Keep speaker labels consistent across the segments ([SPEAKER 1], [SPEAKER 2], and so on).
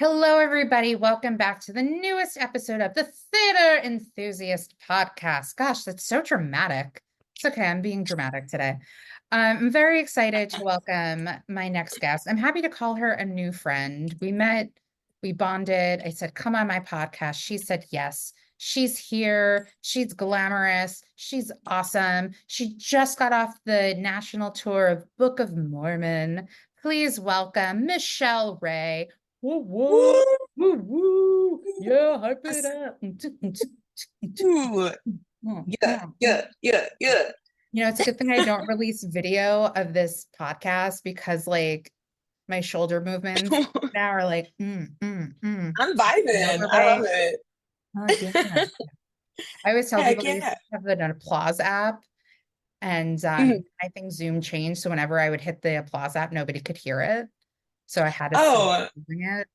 [SPEAKER 1] Hello, everybody. Welcome back to the newest episode of the Theater Enthusiast podcast. Gosh, that's so dramatic. It's okay. I'm being dramatic today. I'm very excited to welcome my next guest. I'm happy to call her a new friend. We met, we bonded. I said, come on my podcast. She said, yes. She's here. She's glamorous. She's awesome. She just got off the national tour of Book of Mormon. Please welcome Michelle Ray. Woo woo,
[SPEAKER 2] Woo!
[SPEAKER 1] woo woo, yeah, hype it up.
[SPEAKER 2] Yeah, yeah, yeah, yeah.
[SPEAKER 1] It's a good thing I don't release video of this podcast because like my shoulder movements now are like
[SPEAKER 2] I'm vibing. I love
[SPEAKER 1] overbite.
[SPEAKER 2] it.
[SPEAKER 1] Oh yeah. I always tell
[SPEAKER 2] Heck
[SPEAKER 1] people they
[SPEAKER 2] yeah.
[SPEAKER 1] have an applause app and
[SPEAKER 2] Mhm.
[SPEAKER 1] I think Zoom changed. So whenever I would hit the applause app, nobody could hear it. So I had to stop
[SPEAKER 2] Oh,
[SPEAKER 1] using it.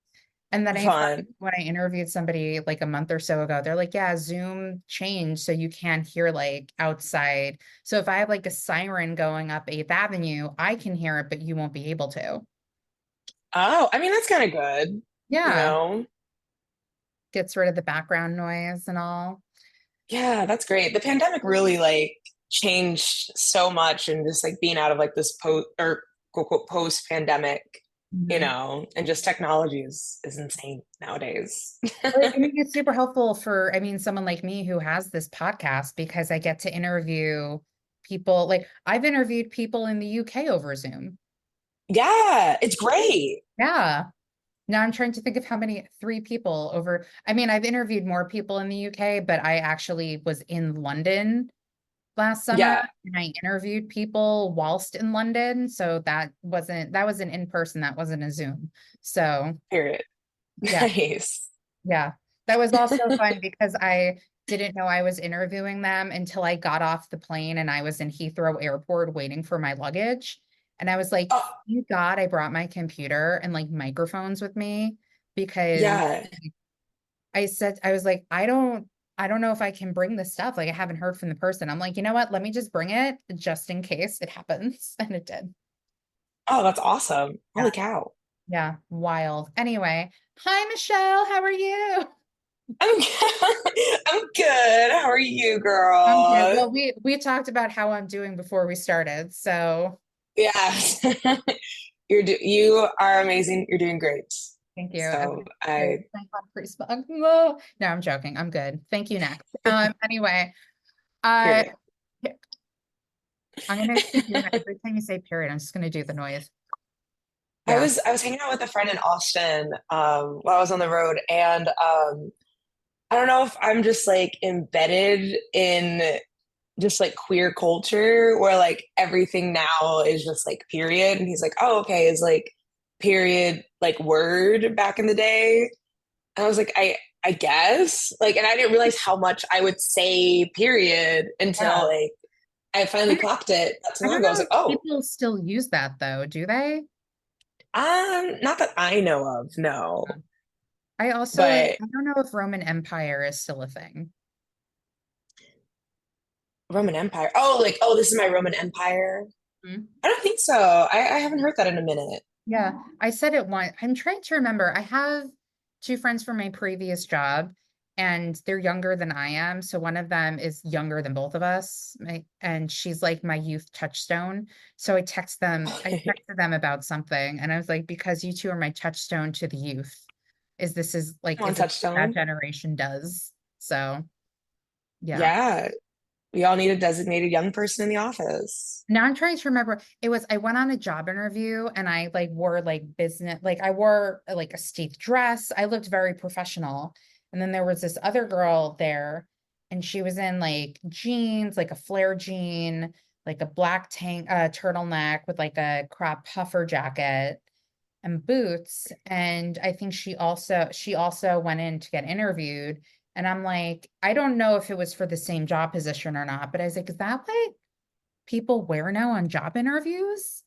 [SPEAKER 1] And then I found
[SPEAKER 2] fun.
[SPEAKER 1] when I interviewed somebody like a month or so ago, they're like, yeah, Zoom changed so you can't hear like outside. So if I have like a siren going up 8th Avenue, I can hear it, but you won't be able to.
[SPEAKER 2] Oh, I mean, that's kind of good, you
[SPEAKER 1] Yeah,
[SPEAKER 2] know?
[SPEAKER 1] gets rid of the background noise and all.
[SPEAKER 2] Yeah, that's great. The pandemic really like changed so much and just like being out of like this post or quote, quote post-pandemic,
[SPEAKER 1] Mhm.
[SPEAKER 2] and just technology is insane nowadays.
[SPEAKER 1] But I mean, it's super helpful for, someone like me who has this podcast because I get to interview people. Like I've interviewed people in the UK over Zoom.
[SPEAKER 2] Yeah, it's great.
[SPEAKER 1] Yeah. Now I'm trying to think of how many, three people over. I've interviewed more people in the UK, but I actually was in London last summer
[SPEAKER 2] Yeah,
[SPEAKER 1] and I interviewed people whilst in London. So that was an in-person, that wasn't a Zoom. So
[SPEAKER 2] period.
[SPEAKER 1] yeah,
[SPEAKER 2] Nice.
[SPEAKER 1] yeah. That was also fun because I didn't know I was interviewing them until I got off the plane and I was in Heathrow Airport waiting for my luggage. And I was like,
[SPEAKER 2] Oh,
[SPEAKER 1] thank God I brought my computer and like microphones with me because
[SPEAKER 2] yeah.
[SPEAKER 1] I was like, I don't know if I can bring this stuff. Like I haven't heard from the person. I'm like, you know what? Let me just bring it just in case it happens. And it did.
[SPEAKER 2] Oh, that's awesome.
[SPEAKER 1] Yeah.
[SPEAKER 2] Holy cow.
[SPEAKER 1] Yeah. Wild. Anyway, hi Michelle. How are you?
[SPEAKER 2] I'm I'm good. How are you,
[SPEAKER 1] I'm good.
[SPEAKER 2] girl?
[SPEAKER 1] Well, we talked about how I'm doing before we started. So
[SPEAKER 2] Yes. You are amazing. You're doing great.
[SPEAKER 1] thank you.
[SPEAKER 2] So
[SPEAKER 1] Every
[SPEAKER 2] I
[SPEAKER 1] pre-spunk. No, I'm joking. I'm good. Thank you. Next. Anyway, I
[SPEAKER 2] period.
[SPEAKER 1] I'm gonna keep doing that every time you say period. I'm just gonna do the noise.
[SPEAKER 2] I
[SPEAKER 1] Yeah.
[SPEAKER 2] was I was hanging out with a friend in Austin while I was on the road and I don't know if I'm just like embedded in just like queer culture where like everything now is just like period. And he's like, oh, okay, is like period like word back in the day. And I was like, I guess. Like, and I didn't realize how much I would say period until
[SPEAKER 1] Yeah.
[SPEAKER 2] like I finally clocked it not too
[SPEAKER 1] I
[SPEAKER 2] long
[SPEAKER 1] don't
[SPEAKER 2] ago. I was
[SPEAKER 1] know
[SPEAKER 2] like,
[SPEAKER 1] if
[SPEAKER 2] oh,
[SPEAKER 1] people still use that though, do they?
[SPEAKER 2] not that I know of, no.
[SPEAKER 1] I
[SPEAKER 2] But
[SPEAKER 1] don't know if Roman Empire is still a thing.
[SPEAKER 2] Roman Empire. Oh, like, oh, this is my Roman Empire.
[SPEAKER 1] Hmm.
[SPEAKER 2] I don't think so. I haven't heard that in a minute.
[SPEAKER 1] Yeah, I said it once. I'm trying to remember. I have two friends from my previous job, and they're younger than I am. So one of them is younger than both of us, and she's like my youth touchstone. So I texted them about something, and I was like, because you two are my touchstone to the youth.
[SPEAKER 2] Come on,
[SPEAKER 1] Is it that
[SPEAKER 2] Touchstone.
[SPEAKER 1] generation does? So yeah.
[SPEAKER 2] Yeah. We all need a designated young person in the office.
[SPEAKER 1] Now I'm trying to remember. I went on a job interview and I like wore like business, like I wore like a Steve dress. I looked very professional. And then there was this other girl there and she was in like jeans, like a flare jean, like a black tank, turtleneck with like a crop puffer jacket and boots. And I think she also went in to get interviewed. And I'm like, I don't know if it was for the same job position or not, but I was like, is that what people wear now on job interviews?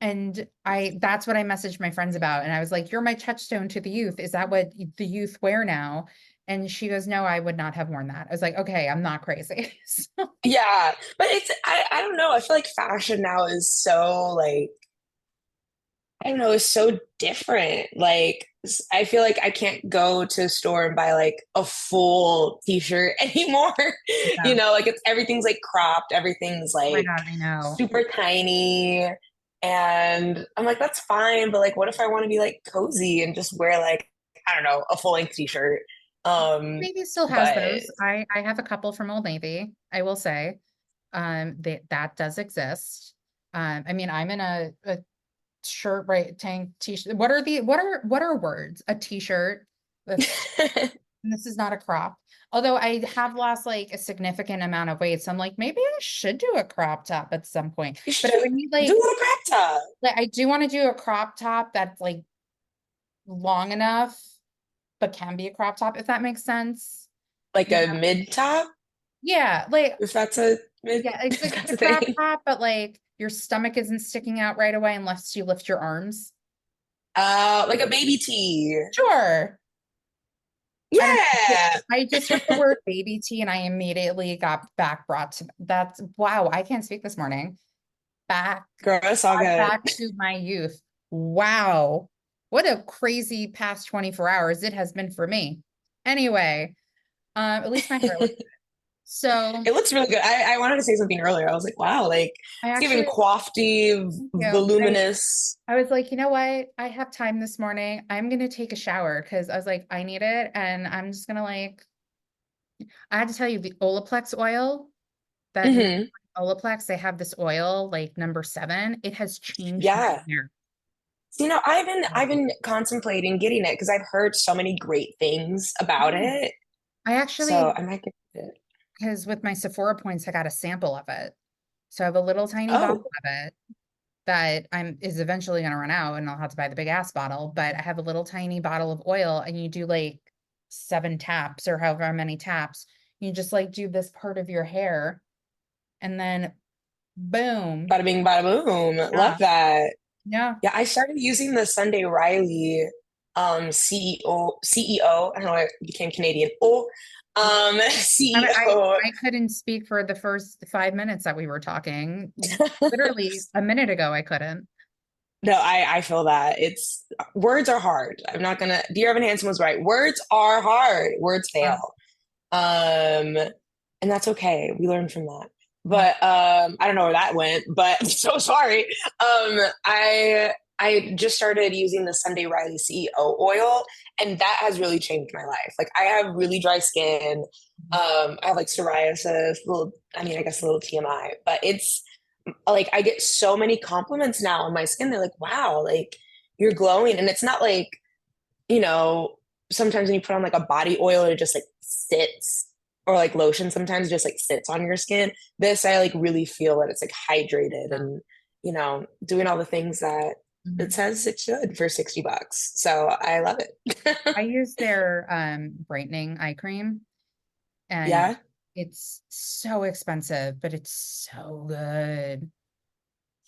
[SPEAKER 1] And that's what I messaged my friends about. And I was like, you're my touchstone to the youth. Is that what the youth wear now? And she goes, no, I would not have worn that. I was like, okay, I'm not crazy. So,
[SPEAKER 2] Yeah. But I don't know. I feel like fashion now is so like I don't know, it's so different. Like, I feel like I can't go to a store and buy like a full t-shirt anymore.
[SPEAKER 1] Yeah.
[SPEAKER 2] Like it's everything's like cropped, everything's
[SPEAKER 1] Oh my
[SPEAKER 2] like
[SPEAKER 1] God, I know.
[SPEAKER 2] super tiny. And I'm like, that's fine, but like what if I want to be like cozy and just wear like, I don't know, a full-length t-shirt? Um,
[SPEAKER 1] Navy still has
[SPEAKER 2] but
[SPEAKER 1] those. I have a couple from Old Navy, I will say. That does exist. I mean, I'm in a shirt, right, tank, t-shirt. What are words? A t-shirt that's, this is not a crop. Although I have lost like a significant amount of weight, so I'm like, maybe I should do a crop top at some point.
[SPEAKER 2] you
[SPEAKER 1] But
[SPEAKER 2] should
[SPEAKER 1] I would need
[SPEAKER 2] do a little crop top,
[SPEAKER 1] like I do want to do a crop top that's like long enough, but can be a crop top, if that makes sense.
[SPEAKER 2] like
[SPEAKER 1] You
[SPEAKER 2] a
[SPEAKER 1] know?
[SPEAKER 2] mid top,
[SPEAKER 1] Yeah, like
[SPEAKER 2] if that's a mid,
[SPEAKER 1] yeah, it's
[SPEAKER 2] if
[SPEAKER 1] like
[SPEAKER 2] that's
[SPEAKER 1] a
[SPEAKER 2] a
[SPEAKER 1] crop
[SPEAKER 2] thing.
[SPEAKER 1] top, but like your stomach isn't sticking out right away unless you lift your arms.
[SPEAKER 2] Like a baby tee.
[SPEAKER 1] Sure. I don't know.
[SPEAKER 2] Yeah.
[SPEAKER 1] I just heard the word baby tea and I immediately got back brought to that's wow, I can't speak this morning. Back
[SPEAKER 2] Girl, it's all
[SPEAKER 1] brought
[SPEAKER 2] good.
[SPEAKER 1] back to my youth. Wow. What a crazy past 24 hours it has been for me. Anyway, at least my hair looks so
[SPEAKER 2] It looks really good. I wanted to say something earlier. I was like, wow, like
[SPEAKER 1] I
[SPEAKER 2] it's even
[SPEAKER 1] actually
[SPEAKER 2] coifty,
[SPEAKER 1] thank you.
[SPEAKER 2] voluminous.
[SPEAKER 1] I was like, you know what? I have time this morning. I'm gonna take a shower because I was like, I need it. And I'm just gonna like, I had to tell you the Olaplex oil, that new
[SPEAKER 2] Hmm.
[SPEAKER 1] Olaplex, they have this oil like number 7. It has changed my
[SPEAKER 2] Yeah.
[SPEAKER 1] hair.
[SPEAKER 2] So, I've been contemplating getting it because I've heard so many great things about
[SPEAKER 1] Yeah.
[SPEAKER 2] it.
[SPEAKER 1] I
[SPEAKER 2] So
[SPEAKER 1] actually,
[SPEAKER 2] I might get it.
[SPEAKER 1] because with my Sephora points, I got a sample of it. So I have a little tiny bottle
[SPEAKER 2] Oh,
[SPEAKER 1] of it that I'm is eventually gonna run out and I'll have to buy the big ass bottle, but I have a little tiny bottle of oil and you do like 7 taps or however many taps. You just like do this part of your hair and then boom.
[SPEAKER 2] bada bing, bada boom. Love
[SPEAKER 1] Yeah.
[SPEAKER 2] that.
[SPEAKER 1] Yeah.
[SPEAKER 2] Yeah, I started using the Sunday Riley CEO. I don't know, I became Canadian. Oh,
[SPEAKER 1] I
[SPEAKER 2] CEO.
[SPEAKER 1] I couldn't speak for the first 5 minutes that we were talking. Literally a minute ago, I couldn't.
[SPEAKER 2] No, I feel that. It's words are hard. I'm not gonna Dear Evan Hansen was right. Words are hard. Words
[SPEAKER 1] Yeah.
[SPEAKER 2] fail. Um, and that's okay. We learn from that.
[SPEAKER 1] Yeah.
[SPEAKER 2] But I don't know where that went, but I'm so sorry. I just started using the Sunday Riley CEO oil, and that has really changed my life. Like I have really dry skin. I have like psoriasis, little I mean, I guess a little TMI, but it's like I get so many compliments now on my skin. They're like, wow, like you're glowing. And it's not like, you know, sometimes when you put on like a body oil, it just like sits, or like lotion sometimes just like sits on your skin. This, I like really feel that it's like hydrated
[SPEAKER 1] Yeah.
[SPEAKER 2] and, doing all the things that it
[SPEAKER 1] Mhm.
[SPEAKER 2] says it should for $60. So I love it.
[SPEAKER 1] I use their brightening eye cream and
[SPEAKER 2] Yeah.
[SPEAKER 1] it's so expensive, but it's so good.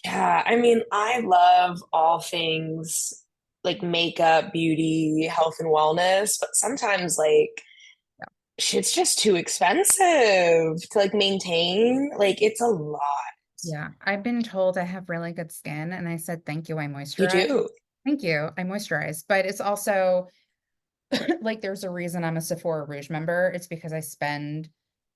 [SPEAKER 2] Yeah. I mean, I love all things like makeup, beauty, health, and wellness, but sometimes like
[SPEAKER 1] Yeah.
[SPEAKER 2] shit's just too expensive to like maintain. Like it's a lot.
[SPEAKER 1] Yeah. I've been told I have really good skin and I said, thank you, I
[SPEAKER 2] You
[SPEAKER 1] moisturize.
[SPEAKER 2] do.
[SPEAKER 1] Thank you, I moisturize. But it's also like there's a reason I'm a Sephora Rouge member. It's because I spend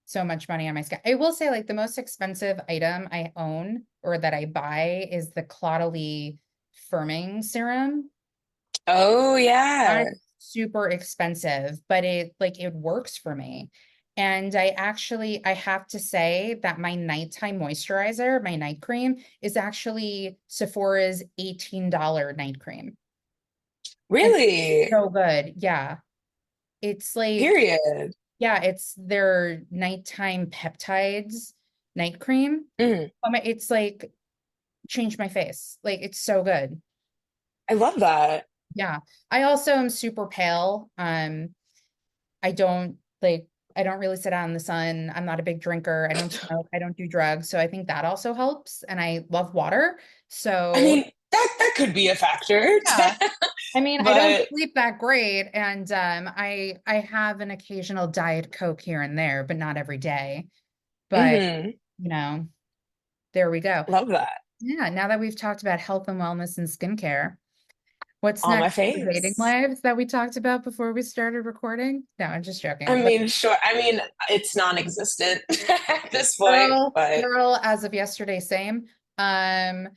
[SPEAKER 1] so much money on my skin. I will say like the most expensive item I own or that I buy is the Caudalie firming serum.
[SPEAKER 2] Oh yeah.
[SPEAKER 1] That's super expensive, but it works for me. And I have to say that my nighttime moisturizer, my night cream, is actually Sephora's $18 night cream. And
[SPEAKER 2] Really?
[SPEAKER 1] so good. Yeah. It's like
[SPEAKER 2] Period.
[SPEAKER 1] Yeah, it's their nighttime peptides night cream.
[SPEAKER 2] Mm,
[SPEAKER 1] It's like changed my face. Like it's so good.
[SPEAKER 2] I love that.
[SPEAKER 1] Yeah. I also am super pale. I don't like I don't really sit out in the sun. I'm not a big drinker. I don't smoke. I don't do drugs. So I think that also helps. And I love water.
[SPEAKER 2] I
[SPEAKER 1] So
[SPEAKER 2] mean, that could be a factor.
[SPEAKER 1] yeah. I mean, I don't
[SPEAKER 2] But
[SPEAKER 1] sleep that great. And I have an occasional Diet Coke here and there, but not every day. But
[SPEAKER 2] mhm,
[SPEAKER 1] you know, there we go.
[SPEAKER 2] love that.
[SPEAKER 1] Yeah, now that we've talked about health and wellness and skincare, What's
[SPEAKER 2] on my
[SPEAKER 1] next? The dating
[SPEAKER 2] face.
[SPEAKER 1] lives that we talked about before we started recording? No, I'm just
[SPEAKER 2] I
[SPEAKER 1] joking. But
[SPEAKER 2] mean, sure. I mean, it's non-existent at this point, but
[SPEAKER 1] girl, as of yesterday, same. Um,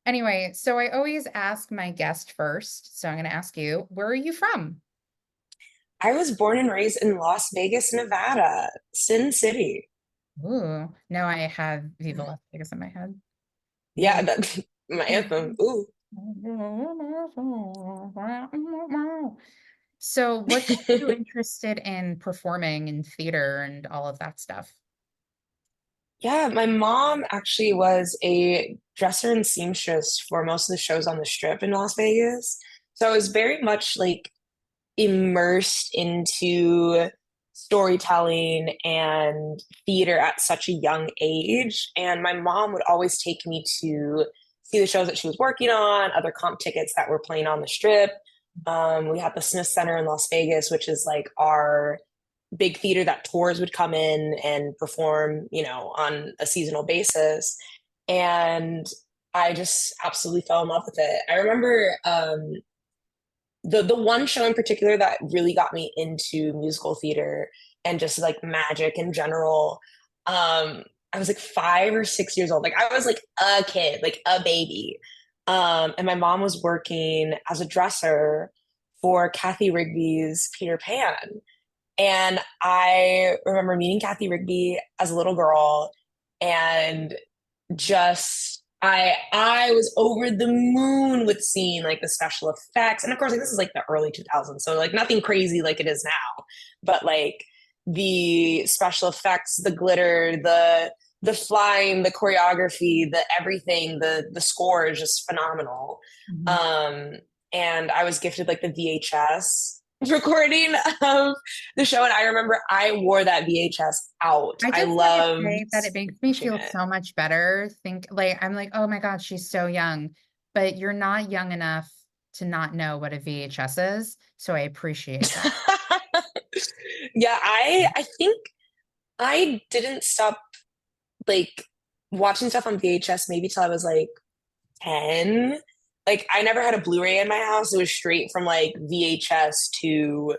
[SPEAKER 1] anyway, so I always ask my guest first. So I'm going to ask you, where are you from?
[SPEAKER 2] I was born and raised in Las Vegas, Nevada, Sin City.
[SPEAKER 1] Ooh, now I have Viva Las Vegas in my head.
[SPEAKER 2] Yeah,
[SPEAKER 1] Viva.
[SPEAKER 2] that my anthem. Ooh.
[SPEAKER 1] So, what got you interested in performing in theater and all of that stuff?
[SPEAKER 2] Yeah, my mom actually was a dresser and seamstress for most of the shows on the Strip in Las Vegas. So I was very much like immersed into storytelling and theater at such a young age. And my mom would always take me to see the shows that she was working on, other comp tickets that were playing on the Strip. We had the Smith Center in Las Vegas, which is like our big theater that tours would come in and perform, on a seasonal basis. And I just absolutely fell in love with it. I remember the one show in particular that really got me into musical theater and just like magic in general. I was like 5 or 6 years old. Like I was like a kid, like a baby. And my mom was working as a dresser for Kathy Rigby's Peter Pan. And I remember meeting Kathy Rigby as a little girl and just I was over the moon with seeing like the special effects. And of course, like this is like the early 2000s, so like nothing crazy like it is now, but like the special effects, the glitter, the flying, the choreography, the everything, the score is just phenomenal.
[SPEAKER 1] Mhm.
[SPEAKER 2] Um, and I was gifted like the VHS recording of the show, and I remember I wore that VHS out.
[SPEAKER 1] I
[SPEAKER 2] I
[SPEAKER 1] just want to
[SPEAKER 2] loved
[SPEAKER 1] say that it makes me
[SPEAKER 2] watching
[SPEAKER 1] feel
[SPEAKER 2] it.
[SPEAKER 1] so much better. Think like I'm like, oh my God, she's so young, but you're not young enough to not know what a VHS is. So I appreciate that.
[SPEAKER 2] Yeah, I think I didn't stop like watching stuff on VHS maybe till I was like 10. Like I never had a Blu-ray in my house. It was straight from like VHS to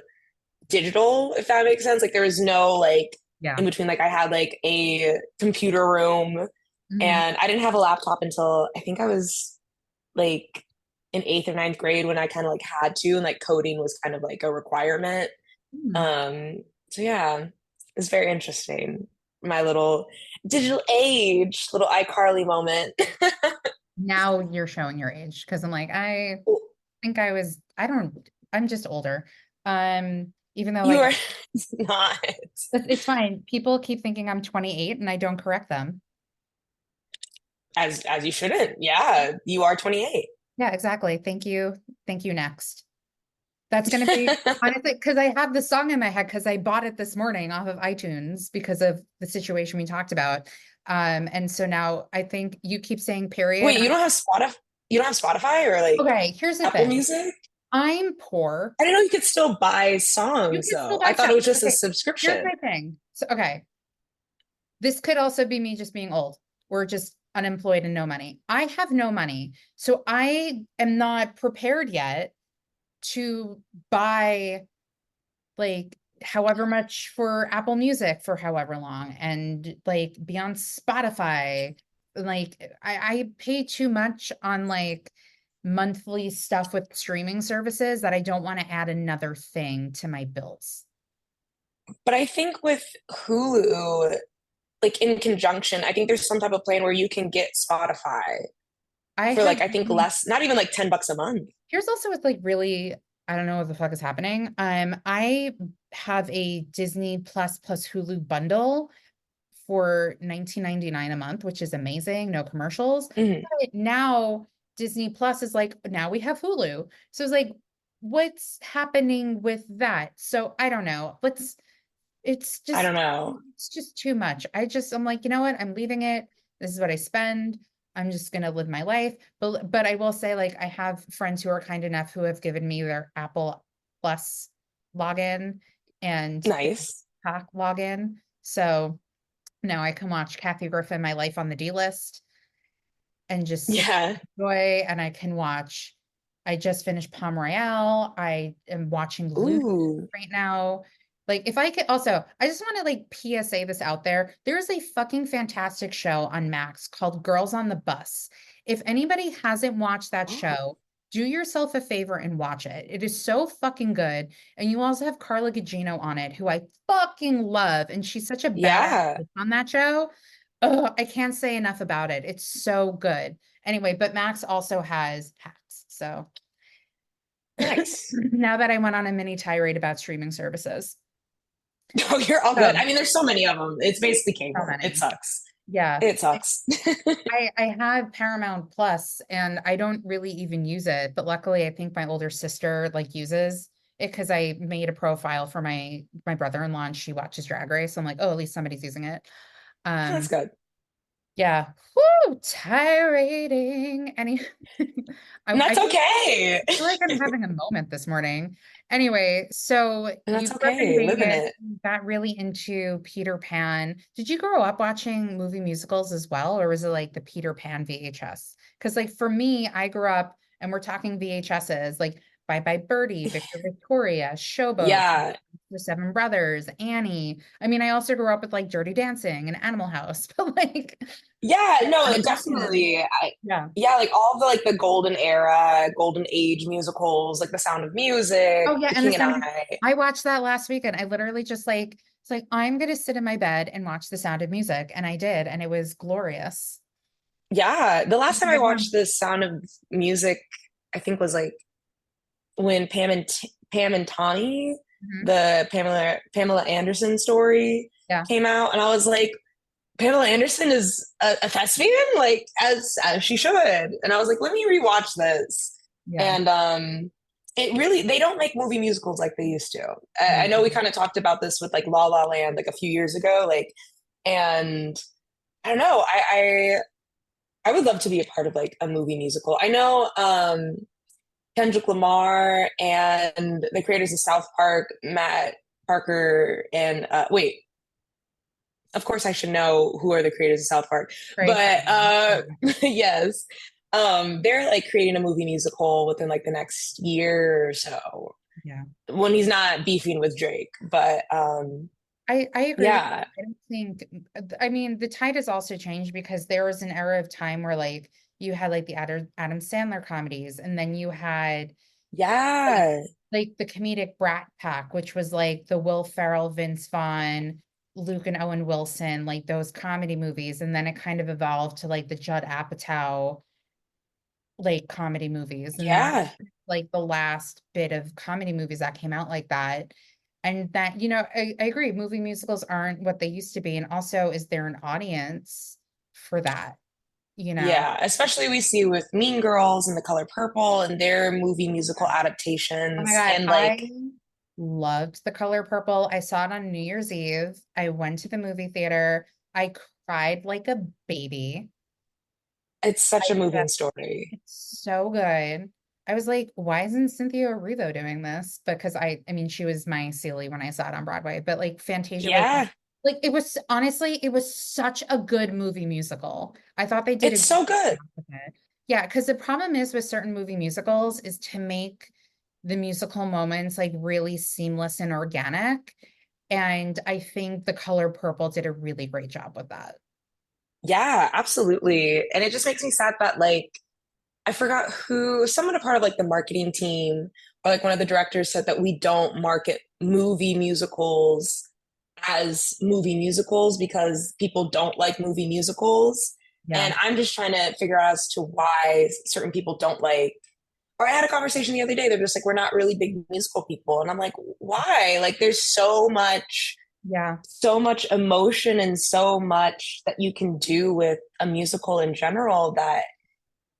[SPEAKER 2] digital, if that makes sense. Like there was no like
[SPEAKER 1] Yeah.
[SPEAKER 2] in between. Like I had like a computer room
[SPEAKER 1] Mhm.
[SPEAKER 2] and I didn't have a laptop until I think I was like in eighth or ninth grade when I kind of like had to, and like coding was kind of like a requirement.
[SPEAKER 1] Mm.
[SPEAKER 2] So yeah, it's very interesting. My little digital age, little iCarly moment.
[SPEAKER 1] Now you're showing your age because I'm like, I think I'm just older. Even though
[SPEAKER 2] You
[SPEAKER 1] like
[SPEAKER 2] are not,
[SPEAKER 1] it's fine. People keep thinking I'm 28 and I don't correct them.
[SPEAKER 2] as you shouldn't. Yeah, you are 28.
[SPEAKER 1] Yeah, exactly. Thank you. Thank you. Next. That's going to be honestly because I have the song in my head because I bought it this morning off of iTunes because of the situation we talked about. And so now I think you keep saying period.
[SPEAKER 2] Wait, you don't have Spotify? You don't have Spotify or like
[SPEAKER 1] Okay, here's the
[SPEAKER 2] Apple
[SPEAKER 1] thing.
[SPEAKER 2] Music?
[SPEAKER 1] I'm poor.
[SPEAKER 2] I didn't know you could still buy
[SPEAKER 1] You
[SPEAKER 2] songs
[SPEAKER 1] can still
[SPEAKER 2] though.
[SPEAKER 1] buy
[SPEAKER 2] I thought
[SPEAKER 1] stuff.
[SPEAKER 2] it was just a
[SPEAKER 1] Okay, here's
[SPEAKER 2] subscription.
[SPEAKER 1] my thing. So, okay, this could also be me just being old or just unemployed and no money. I have no money. So I am not prepared yet to buy like however much for Apple Music for however long and like be on Spotify. Like I pay too much on like monthly stuff with streaming services that I don't want to add another thing to my bills.
[SPEAKER 2] But I think with Hulu, like in conjunction, I think there's some type of plan where you can get Spotify
[SPEAKER 1] I
[SPEAKER 2] for
[SPEAKER 1] have
[SPEAKER 2] like I think less, not even like $10 a month.
[SPEAKER 1] Here's also what's like really, I don't know what the fuck is happening. I have a Disney plus Hulu bundle for 19.99 a month, which is amazing. No commercials.
[SPEAKER 2] Mhm.
[SPEAKER 1] But now Disney Plus is like, now we have Hulu. So it's like, what's happening with that? So I don't know. It's
[SPEAKER 2] I
[SPEAKER 1] just
[SPEAKER 2] don't know.
[SPEAKER 1] it's just too much. I'm like, you know what? I'm leaving it. This is what I spend. I'm just gonna live my life. But I will say, like, I have friends who are kind enough who have given me their Apple Plus login and
[SPEAKER 2] Nice.
[SPEAKER 1] Pack login. So now I can watch Kathy Griffin, My Life on the D List. and just sit
[SPEAKER 2] Yeah.
[SPEAKER 1] and enjoy. And I can watch, I just finished Palm Royale. I am watching Luke
[SPEAKER 2] Ooh.
[SPEAKER 1] right now. Like, if I could also, I just want to like PSA this out there. There's a fucking fantastic show on Max called Girls on the Bus. If anybody hasn't watched that
[SPEAKER 2] Oh.
[SPEAKER 1] show, do yourself a favor and watch it. It is so fucking good. And you also have Carla Gugino on it, who I fucking love. And she's such a badass
[SPEAKER 2] Yeah.
[SPEAKER 1] on that show. Oh, I can't say enough about it. It's so good. Anyway, but Max also has hacks. So
[SPEAKER 2] Nice.
[SPEAKER 1] now that I went on a mini tirade about streaming services.
[SPEAKER 2] No, you're all good.
[SPEAKER 1] So,
[SPEAKER 2] I mean, there's so many of them. It's basically
[SPEAKER 1] so
[SPEAKER 2] cable. It
[SPEAKER 1] many.
[SPEAKER 2] sucks.
[SPEAKER 1] Yeah.
[SPEAKER 2] It sucks.
[SPEAKER 1] I have Paramount Plus and I don't really even use it, but luckily I think my older sister like uses it because I made a profile for my brother-in-law and she watches Drag Race. So I'm like, oh, at least somebody's using it.
[SPEAKER 2] That's
[SPEAKER 1] Um,
[SPEAKER 2] good.
[SPEAKER 1] yeah. Whoo, tirading.
[SPEAKER 2] And
[SPEAKER 1] I
[SPEAKER 2] that's okay.
[SPEAKER 1] feel like I'm having a moment this morning. Anyway, so
[SPEAKER 2] And
[SPEAKER 1] you
[SPEAKER 2] that's
[SPEAKER 1] grew up in
[SPEAKER 2] okay. Live in
[SPEAKER 1] Vegas,
[SPEAKER 2] it.
[SPEAKER 1] you got really into Peter Pan. Did you grow up watching movie musicals as well, or was it like the Peter Pan VHS? Because like for me, I grew up, and we're talking VHSs, like Bye Bye Birdie, Victor Victoria, Showboat,
[SPEAKER 2] Yeah.
[SPEAKER 1] The Seven Brothers, Annie. I mean, I also grew up with like Dirty Dancing and Animal House, but like
[SPEAKER 2] Yeah, no,
[SPEAKER 1] unfortunately,
[SPEAKER 2] definitely.
[SPEAKER 1] yeah.
[SPEAKER 2] Yeah, like all the like the golden era, golden age musicals, like The Sound of Music,
[SPEAKER 1] Oh yeah,
[SPEAKER 2] The
[SPEAKER 1] and the
[SPEAKER 2] King and
[SPEAKER 1] sound of
[SPEAKER 2] I.
[SPEAKER 1] I watched that last weekend. I literally just like it's like I'm gonna sit in my bed and watch The Sound of Music, and I did, and it was glorious.
[SPEAKER 2] Yeah, the last time I
[SPEAKER 1] Everyone,
[SPEAKER 2] watched The Sound of Music, I think was like when Pam and Tawny,
[SPEAKER 1] mhm.
[SPEAKER 2] the Pamela Anderson story
[SPEAKER 1] Yeah,
[SPEAKER 2] came out, and I was like, Pamela Anderson is a thespian, like as she should. And I was like, let me rewatch this.
[SPEAKER 1] yeah,
[SPEAKER 2] And it really they don't make movie musicals like they used to. I know we
[SPEAKER 1] no,
[SPEAKER 2] kind of talked about this with like La La Land like a few years ago, like, and I don't know, I would love to be a part of like a movie musical. I know Kendrick Lamar and the creators of South Park, Matt Parker and wait, of course I should know who are the creators of South Park,
[SPEAKER 1] Trey
[SPEAKER 2] but
[SPEAKER 1] Parker.
[SPEAKER 2] yes, they're like creating a movie musical within like the next year or so
[SPEAKER 1] Yeah,
[SPEAKER 2] when he's not beefing with Drake. But
[SPEAKER 1] I agree with you.
[SPEAKER 2] yeah,
[SPEAKER 1] I don't think I mean the tide has also changed because there was an era of time where like you had like the Adam Sandler comedies, and then you had like
[SPEAKER 2] yeah,
[SPEAKER 1] like the comedic Brat Pack, which was like the Will Ferrell, Vince Vaughn, Luke and Owen Wilson, like those comedy movies, and then it kind of evolved to like the Judd Apatow like comedy movies, and that
[SPEAKER 2] yeah,
[SPEAKER 1] like the last bit of comedy movies that came out like that. And that, I agree, movie musicals aren't what they used to be. And also, is there an audience for that? You know?
[SPEAKER 2] yeah. Especially we see with Mean Girls and The Color Purple and their movie musical
[SPEAKER 1] Oh my
[SPEAKER 2] adaptations,
[SPEAKER 1] God,
[SPEAKER 2] and
[SPEAKER 1] I
[SPEAKER 2] like
[SPEAKER 1] loved The Color Purple. I saw it on New Year's Eve. I went to the movie theater. I cried like a baby.
[SPEAKER 2] it's such a
[SPEAKER 1] I
[SPEAKER 2] moving story.
[SPEAKER 1] It's so good. I was like, why isn't Cynthia Erivo doing this? Because I mean, she was my Celie when I saw it on Broadway, but like Fantasia was
[SPEAKER 2] Yeah,
[SPEAKER 1] like it was honestly, it was such a good movie musical. I thought they did a
[SPEAKER 2] it's
[SPEAKER 1] great
[SPEAKER 2] so good.
[SPEAKER 1] job with it. Yeah, because the problem is with certain movie musicals is to make the musical moments like really seamless and organic. And I think The Color Purple did a really great job with that.
[SPEAKER 2] Yeah, absolutely. And it just makes me sad that like I forgot who, someone a part of like the marketing team or like one of the directors said that we don't market movie musicals as movie musicals because people don't like movie musicals.
[SPEAKER 1] Yeah.
[SPEAKER 2] And I'm just trying to figure out as to why certain people don't like, or I had a conversation the other day. They're just like, we're not really big musical people. And I'm like, why? Like, there's
[SPEAKER 1] Yeah.
[SPEAKER 2] so much emotion and so much that you can do with a musical in general that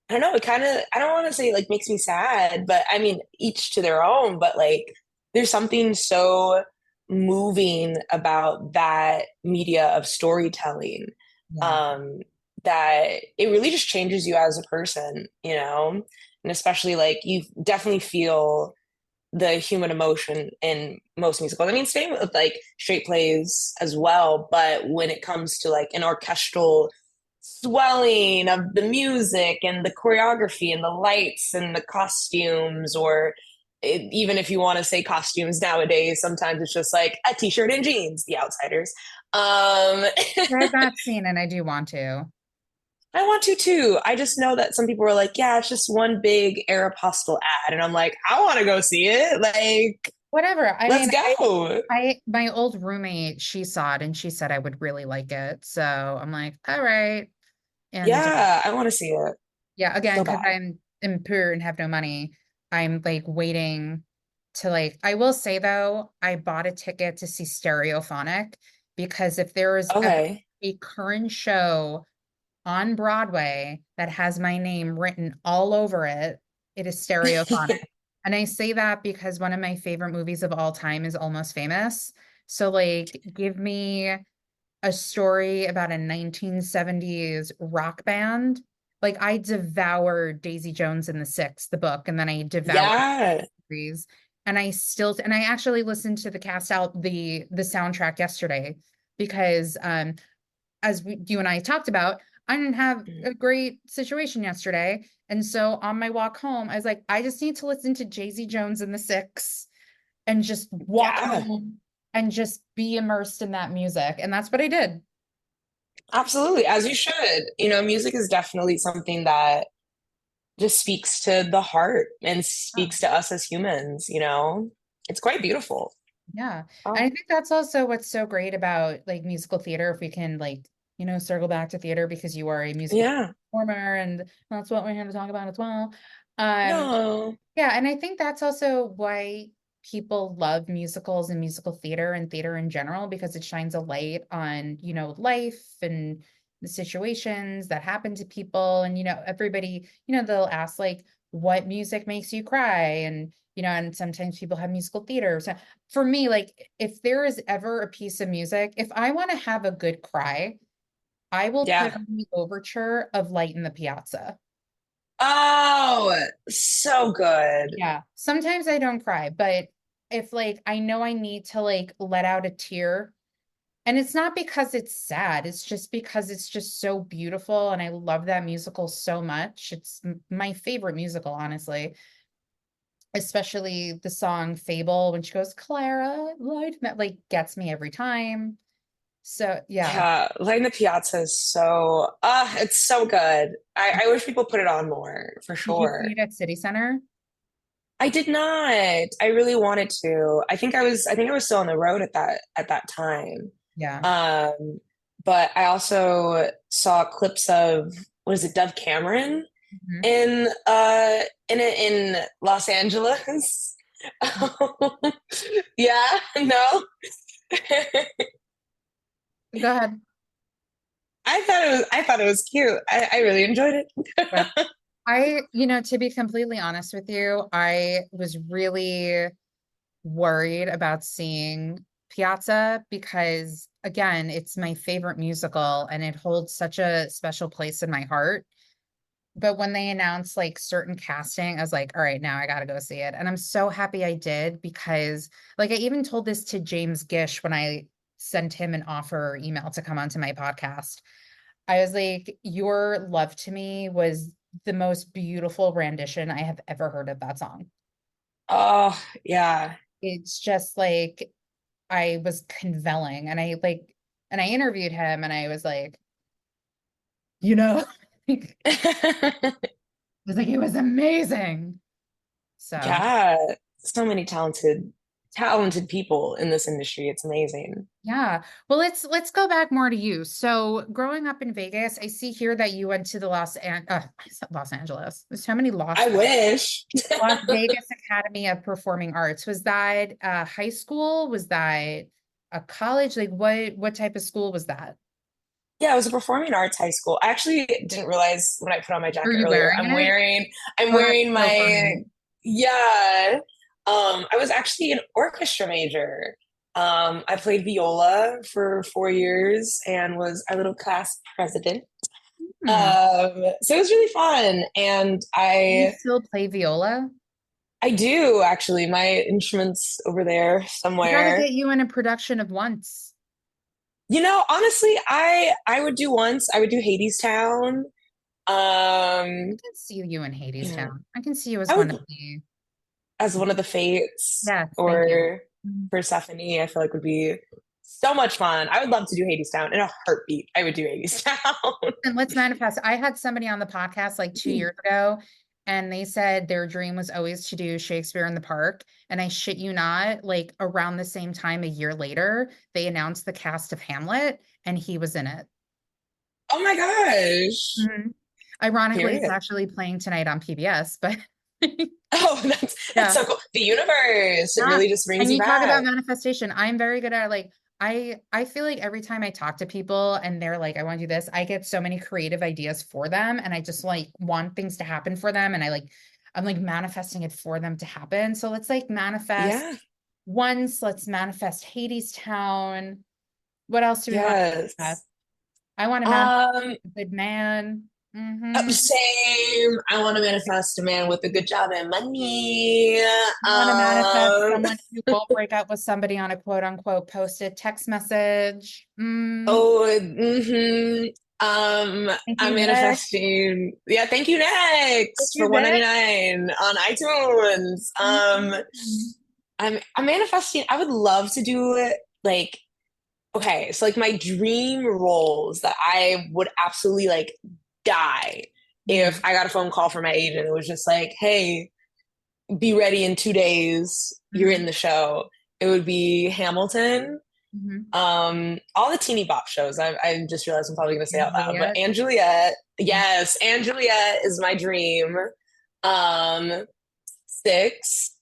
[SPEAKER 2] I don't know, it kind of, I don't want to say like makes me sad, but I mean, each to their own, but like there's something so moving about that media of storytelling,
[SPEAKER 1] Yeah.
[SPEAKER 2] um, that it really just changes you as a person, you know? And especially like you definitely feel the human emotion in most musicals. I mean, same with like straight plays as well, but when it comes to like an orchestral swelling of the music and the choreography and the lights and the costumes, or even if you want to say costumes nowadays, sometimes it's just like a t-shirt and jeans, The Outsiders. Um,
[SPEAKER 1] I've not seen and I do want to.
[SPEAKER 2] I want to too. I just know that some people are like, yeah, it's just one big Aeropostale ad. And I'm like, I want to go see it. Like,
[SPEAKER 1] Whatever. I
[SPEAKER 2] let's
[SPEAKER 1] mean,
[SPEAKER 2] go.
[SPEAKER 1] my old roommate, she saw it and she said I would really like it. So I'm like, all right. And
[SPEAKER 2] Yeah, I want to see it
[SPEAKER 1] yeah, again,
[SPEAKER 2] so
[SPEAKER 1] because
[SPEAKER 2] bad.
[SPEAKER 1] I'm poor and have no money, I'm like waiting to like, I will say though, I bought a ticket to see Stereophonic because if there is ever
[SPEAKER 2] Okay.
[SPEAKER 1] a current show on Broadway that has my name written all over it, it is Stereophonic. And I say that because one of my favorite movies of all time is Almost Famous. So like give me a story about a 1970s rock band. Like I devoured Daisy Jones and the Six, the book, and then I devoured
[SPEAKER 2] Yeah.
[SPEAKER 1] series. And I still and I actually listened to the cast out the soundtrack yesterday because you and I talked about, I didn't have a great situation yesterday. And so on my walk home, I was like, I just need to listen to Daisy Jones and the Six and just walk
[SPEAKER 2] Yeah.
[SPEAKER 1] home and just be immersed in that music. And that's what I did.
[SPEAKER 2] Absolutely, as you should. Music is definitely something that just speaks to the heart and
[SPEAKER 1] Yeah.
[SPEAKER 2] speaks to us as humans. It's quite beautiful.
[SPEAKER 1] Yeah. And I
[SPEAKER 2] Oh,
[SPEAKER 1] think that's also what's so great about like musical theater, if we can like, circle back to theater because you are a musical
[SPEAKER 2] yeah.
[SPEAKER 1] performer and that's what we're here to talk about as well. Um,
[SPEAKER 2] No.
[SPEAKER 1] Yeah, and I think that's also why people love musicals and musical theater and theater in general, because it shines a light on, life and the situations that happen to people. And, everybody, they'll ask like, what music makes you cry? And sometimes people have musical theater. So for me, like, if there is ever a piece of music, if I want to have a good cry, I will put
[SPEAKER 2] Yeah.
[SPEAKER 1] on the overture of Light in the Piazza.
[SPEAKER 2] Oh, so good.
[SPEAKER 1] Yeah. Sometimes I don't cry, but if like I know I need to like let out a tear, and it's not because it's sad, it's just because it's just so beautiful and I love that musical so much. It's my favorite musical, honestly. Especially the song Fable when she goes, Clara, light that like gets me every time. So yeah.
[SPEAKER 2] Yeah, Light in the Piazza is it's so good. I wish people put it on more, for
[SPEAKER 1] Did you see
[SPEAKER 2] sure.
[SPEAKER 1] it at City Center?
[SPEAKER 2] I did not. I really wanted to. I think I was still on the road at that time.
[SPEAKER 1] Yeah.
[SPEAKER 2] Um, but I also saw clips of, what is it, Dove Cameron
[SPEAKER 1] Mhm.
[SPEAKER 2] in Los Angeles. Yeah, no.
[SPEAKER 1] Go ahead.
[SPEAKER 2] I thought it was cute. I really enjoyed
[SPEAKER 1] Yeah.
[SPEAKER 2] it.
[SPEAKER 1] To be completely honest with you, I was really worried about seeing Piazza because, again, it's my favorite musical and it holds such a special place in my heart. But when they announced like certain casting, I was like, all right, now I gotta go see it. And I'm so happy I did because, like, I even told this to James Gish when I sent him an offer email to come onto my podcast. I was like, your love to me was the most beautiful rendition I have ever heard of that song.
[SPEAKER 2] Oh, yeah.
[SPEAKER 1] It's just like I was convelling and I interviewed him and I was like, it was like it was amazing. So
[SPEAKER 2] Yeah, so many talented people in this industry. It's amazing.
[SPEAKER 1] yeah. Well, let's go back more to you. So growing up in Vegas, I see here that you went to the I said Los Angeles. There's so many
[SPEAKER 2] I wish.
[SPEAKER 1] Las Vegas Academy of Performing Arts. Was that high school? Was that a college? Like what type of school was that?
[SPEAKER 2] Yeah, it was a performing arts high school. I actually didn't realize when I put on my
[SPEAKER 1] Are
[SPEAKER 2] jacket
[SPEAKER 1] you
[SPEAKER 2] earlier.
[SPEAKER 1] wearing
[SPEAKER 2] I'm
[SPEAKER 1] it?
[SPEAKER 2] wearing I'm
[SPEAKER 1] Oh, that's
[SPEAKER 2] wearing
[SPEAKER 1] so
[SPEAKER 2] my
[SPEAKER 1] funny.
[SPEAKER 2] yeah. I was actually an orchestra major. I played viola for 4 years and was our little class president.
[SPEAKER 1] Hmm.
[SPEAKER 2] So it was really fun. And
[SPEAKER 1] Do you
[SPEAKER 2] I
[SPEAKER 1] still play viola?
[SPEAKER 2] I do actually. My instrument's over there
[SPEAKER 1] I gotta
[SPEAKER 2] somewhere.
[SPEAKER 1] get you in a production of Once.
[SPEAKER 2] Honestly, I would do once. I would do Hadestown.
[SPEAKER 1] I
[SPEAKER 2] Um,
[SPEAKER 1] can see you in
[SPEAKER 2] yeah,
[SPEAKER 1] Hadestown. I can see you as
[SPEAKER 2] I
[SPEAKER 1] one of
[SPEAKER 2] would
[SPEAKER 1] the,
[SPEAKER 2] as one of the fates
[SPEAKER 1] yes, thank you.
[SPEAKER 2] or
[SPEAKER 1] Mhm.
[SPEAKER 2] Persephone, I feel like would be so much fun. I would love to do Hadestown in a heartbeat. I would do Hadestown.
[SPEAKER 1] And let's manifest. I had somebody on the podcast like 2 years ago, and they said their dream was always to do Shakespeare in the Park. And I shit you not, like around the same time, a year later, they announced the cast of Hamlet, and he was in it.
[SPEAKER 2] Oh my gosh.
[SPEAKER 1] Mhm. Ironically, it's
[SPEAKER 2] Period.
[SPEAKER 1] actually playing tonight on PBS, but
[SPEAKER 2] Oh, that's
[SPEAKER 1] yeah.
[SPEAKER 2] so cool. The universe, it
[SPEAKER 1] Yeah.
[SPEAKER 2] really just brings
[SPEAKER 1] And
[SPEAKER 2] you
[SPEAKER 1] you talk about
[SPEAKER 2] back.
[SPEAKER 1] manifestation. I'm very good at like I feel like every time I talk to people and they're like, I want to do this, I get so many creative ideas for them. And I just like want things to happen for them. And I'm like manifesting it for them to happen. So let's like manifest
[SPEAKER 2] Yeah.
[SPEAKER 1] once, let's manifest Hades Town. What else do we want to manifest?
[SPEAKER 2] Yes.
[SPEAKER 1] I want to manifest
[SPEAKER 2] Um,
[SPEAKER 1] a good man. Hmm.
[SPEAKER 2] Same. I want to manifest a man with a good job and money.
[SPEAKER 1] I want to manifest
[SPEAKER 2] Um,
[SPEAKER 1] someone who won't break up with somebody on a quote unquote posted text message.
[SPEAKER 2] oh, mm-hmm.
[SPEAKER 1] Thank
[SPEAKER 2] I'm
[SPEAKER 1] you, Nick.
[SPEAKER 2] manifesting. Yeah, thank you
[SPEAKER 1] Thank
[SPEAKER 2] next
[SPEAKER 1] you,
[SPEAKER 2] for
[SPEAKER 1] Nick.
[SPEAKER 2] 199 on iTunes.
[SPEAKER 1] Mhm.
[SPEAKER 2] I'm manifesting. I would love to do it like okay, so like my dream roles that I would absolutely like die if
[SPEAKER 1] Mhm.
[SPEAKER 2] I got a phone call from my agent. It was just like, hey, be ready in 2 days. You're in
[SPEAKER 1] Mhm.
[SPEAKER 2] the show. It would be Hamilton.
[SPEAKER 1] Mhm.
[SPEAKER 2] All the teeny bop shows. I just realized I'm probably gonna say
[SPEAKER 1] And
[SPEAKER 2] out loud, but
[SPEAKER 1] Juliet.
[SPEAKER 2] and Juliet,
[SPEAKER 1] Mhm.
[SPEAKER 2] yes, and Juliet is my dream. Um, Six,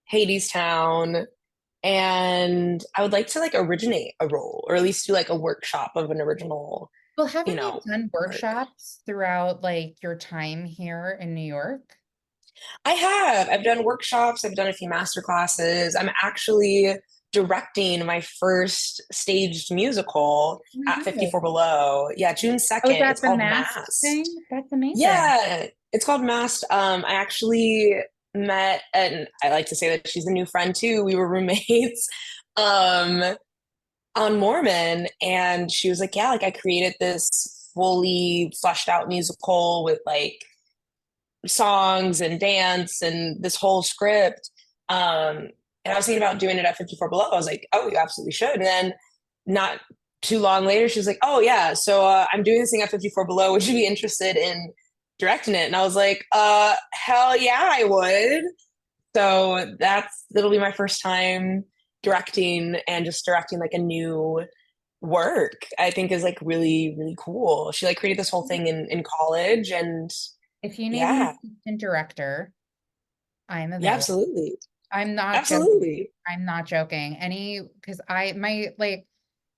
[SPEAKER 2] Hades Town, and I would like to like originate a role, or at least do like a workshop of an original,
[SPEAKER 1] Well,
[SPEAKER 2] you
[SPEAKER 1] haven't you
[SPEAKER 2] know,
[SPEAKER 1] done
[SPEAKER 2] work.
[SPEAKER 1] workshops throughout like your time here in New York?
[SPEAKER 2] I have. I've done workshops. I've done a few master classes. I'm actually directing my first staged musical
[SPEAKER 1] Oh my
[SPEAKER 2] at
[SPEAKER 1] God.
[SPEAKER 2] 54 Below. Yeah, June
[SPEAKER 1] Oh, is
[SPEAKER 2] 2nd.
[SPEAKER 1] that
[SPEAKER 2] It's
[SPEAKER 1] the
[SPEAKER 2] called
[SPEAKER 1] masked
[SPEAKER 2] Mast.
[SPEAKER 1] thing? That's amazing.
[SPEAKER 2] Yeah, it's called Mast. I actually met, and I like to say that she's a new friend too. We were roommates um, on Mormon, and she was like, "Yeah, like I created this fully fleshed out musical with like songs and dance and this whole script." And I was thinking about doing it at 54 Below. I was like, oh, you absolutely should. And then not too long later, she was like, oh, yeah, so I'm doing this thing at 54 Below. Would you be interested in directing it? And I was like, hell yeah, I would. So that'll be my first time directing and just directing like a new work. I think is like really, really cool. She like created this whole thing in college and
[SPEAKER 1] If you need an
[SPEAKER 2] yeah.
[SPEAKER 1] assistant director, I'm
[SPEAKER 2] Yeah,
[SPEAKER 1] available.
[SPEAKER 2] absolutely.
[SPEAKER 1] I'm not joking.
[SPEAKER 2] Absolutely.
[SPEAKER 1] I'm not joking. Because I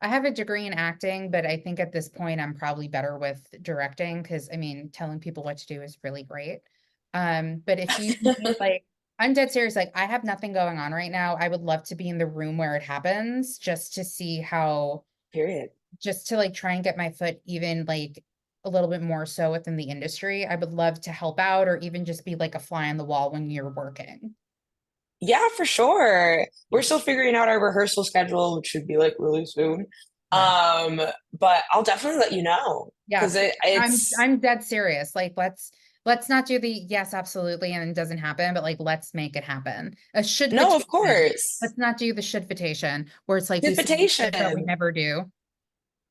[SPEAKER 1] have a degree in acting, but I think at this point I'm probably better with directing because I mean, telling people what to do is really great. But if you need like, I'm dead serious. Like, I have nothing going on right now. I would love to be in the room where it happens just to see how,
[SPEAKER 2] Period.
[SPEAKER 1] just to like try and get my foot even like a little bit more so within the industry. I would love to help out or even just be like a fly on the wall when you're working.
[SPEAKER 2] Yeah, for sure. We're still figuring out our rehearsal schedule, which should be like really soon.
[SPEAKER 1] Yeah.
[SPEAKER 2] Um, but I'll definitely let you know
[SPEAKER 1] Yeah,
[SPEAKER 2] because
[SPEAKER 1] please.
[SPEAKER 2] it's
[SPEAKER 1] I'm dead serious. Like let's not do the yes, absolutely, and it doesn't happen, but like let's make it happen. A
[SPEAKER 2] no, of
[SPEAKER 1] shouldfitation.
[SPEAKER 2] course.
[SPEAKER 1] Let's not do the shouldfitation where it's like we say we should, but we
[SPEAKER 2] Invitation.
[SPEAKER 1] never do.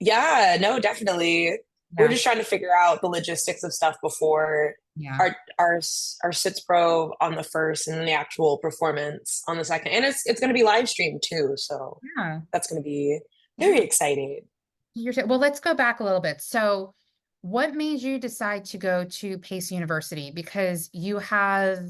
[SPEAKER 2] Yeah, no, definitely. We're
[SPEAKER 1] Yeah.
[SPEAKER 2] just trying to figure out the logistics of stuff before
[SPEAKER 1] Yeah.
[SPEAKER 2] our sits pro on the first and then the actual performance on the second. And it's going to be live streamed too, so
[SPEAKER 1] Yeah.
[SPEAKER 2] that's going to be very
[SPEAKER 1] Yeah.
[SPEAKER 2] exciting.
[SPEAKER 1] Well, let's go back a little bit. So, what made you decide to go to Pace University? Because you have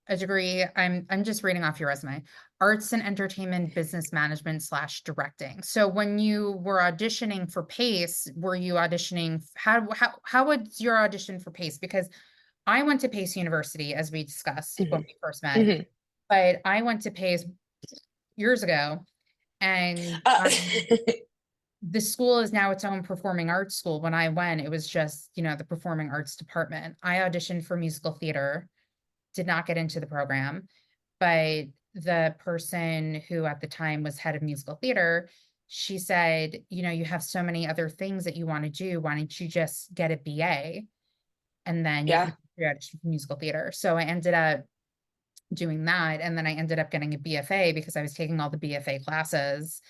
[SPEAKER 1] a degree. I'm just reading off your resume. Arts and entertainment business management slash directing. So when you were auditioning for Pace, were you auditioning how was your audition for Pace? Because I went to Pace University as we discussed when
[SPEAKER 2] Mhm.
[SPEAKER 1] we first met,
[SPEAKER 2] Mhm.
[SPEAKER 1] but I went to Pace years ago and
[SPEAKER 2] Uh,
[SPEAKER 1] the school is now its own performing arts school. When I went, it was just, the performing arts department. I auditioned for musical theater, did not get into the program, but the person who at the time was head of musical theater she said, you know, you have so many other things that you want to do. Why don't you just get a BA and then you
[SPEAKER 2] Yeah.
[SPEAKER 1] can audition for musical theater? So I ended up doing that. And then I ended up getting a BFA because I was taking all the BFA classes.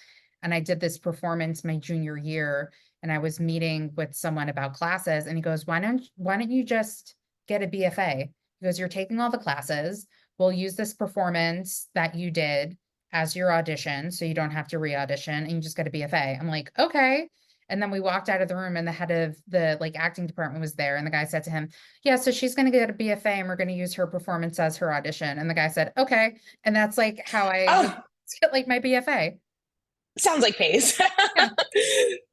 [SPEAKER 1] And I did this performance my junior year. And I was meeting with someone about classes. And he goes, why don't you just get a BFA? He goes, you're taking all the classes. We'll use this performance that you did as your audition. So you don't have to re-audition and you just get a BFA. I'm like, okay. And then we walked out of the room and the head of the like acting department was there. And the guy said to him, yeah, so she's going to get a BFA and we're going to use her performance as her audition. And the guy said, okay. And that's like how I was
[SPEAKER 2] Oh,
[SPEAKER 1] to get like my BFA.
[SPEAKER 2] sounds like pace.
[SPEAKER 1] Yeah.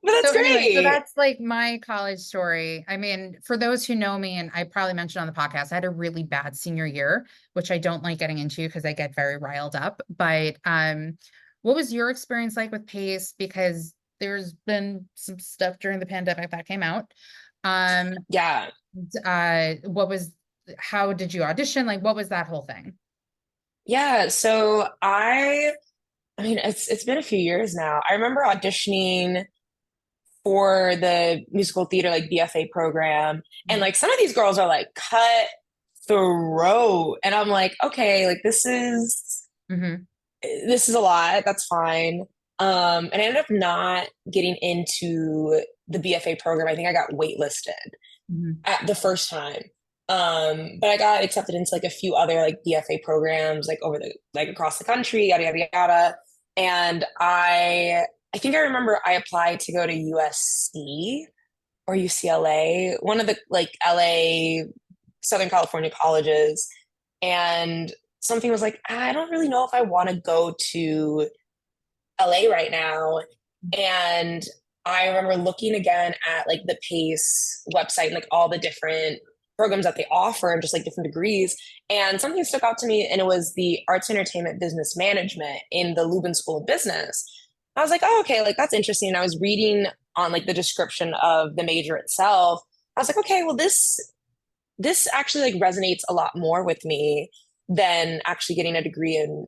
[SPEAKER 2] But that's
[SPEAKER 1] So anyway, so
[SPEAKER 2] great.
[SPEAKER 1] that's like my college story. I mean, for those who know me, and I probably mentioned on the podcast, I had a really bad senior year, which I don't like getting into because I get very riled up. But what was your experience like with PACE? Because there's been some stuff during the pandemic that came out. Um,
[SPEAKER 2] Yeah.
[SPEAKER 1] what was how did you audition? Like what was that whole thing?
[SPEAKER 2] Yeah. So I mean, it's been a few years now. I remember auditioning for the musical theater like BFA program, and like some of these girls are like cut throat, and I'm like, okay, like
[SPEAKER 1] Mm-hmm.
[SPEAKER 2] this is a lot. That's fine. And I ended up not getting into the BFA program. I think I got waitlisted
[SPEAKER 1] Hmm.
[SPEAKER 2] at the first time. But I got accepted into like a few other like BFA programs like over the like across the country, yada yada yada. And I think I remember I applied to go to USC or UCLA, one of the like LA Southern California colleges. And something was like, I don't really know if I want to go to LA right now. And I remember looking again at like the PACE website and like all the different programs that they offer and just like different degrees. And something stuck out to me, and it was the Arts Entertainment Business Management in the Lubin School of Business. I was like, oh, okay, like that's interesting. And I was reading on like the description of the major itself. I was like, okay, well, this actually like resonates a lot more with me than actually getting a degree in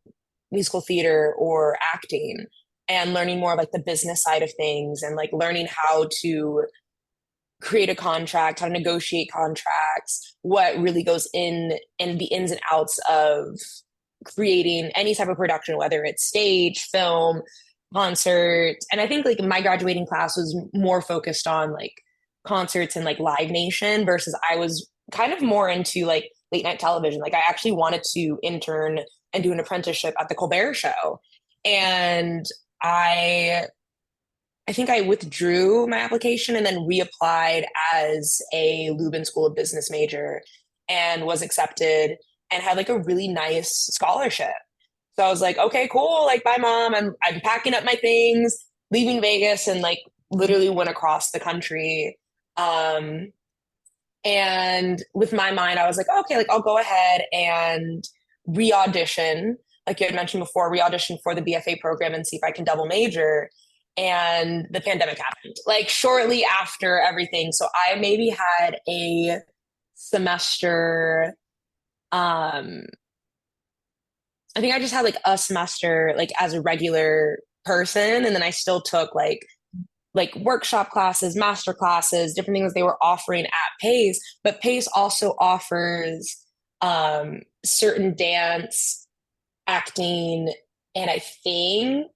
[SPEAKER 2] musical theater or acting, and learning more of like the business side of things and like learning how to create a contract, how to negotiate contracts, what really goes in the ins and outs of creating any type of production, whether it's stage, film, concert. And I think like my graduating class was more focused on like concerts and like Live Nation versus I was kind of more into like late night television. Like I actually wanted to intern and do an apprenticeship at the Colbert Show. And I I think I withdrew my application and then reapplied as a Lubin School of Business major and was accepted and had like a really nice scholarship. So I was like, okay, cool. Like, bye, mom. I'm packing up my things, leaving Vegas, and like literally went across the country. Um, and with my mind, I was like, okay, like I'll go ahead and re-audition, like you had mentioned before, re-audition for the BFA program and see if I can double major. And the pandemic happened, like shortly after everything. So I maybe had a semester, um, I think I just had like a semester like as a regular person. And then I still took like workshop classes, master classes, different things they were offering at Pace. But Pace also offers certain dance, acting, and I think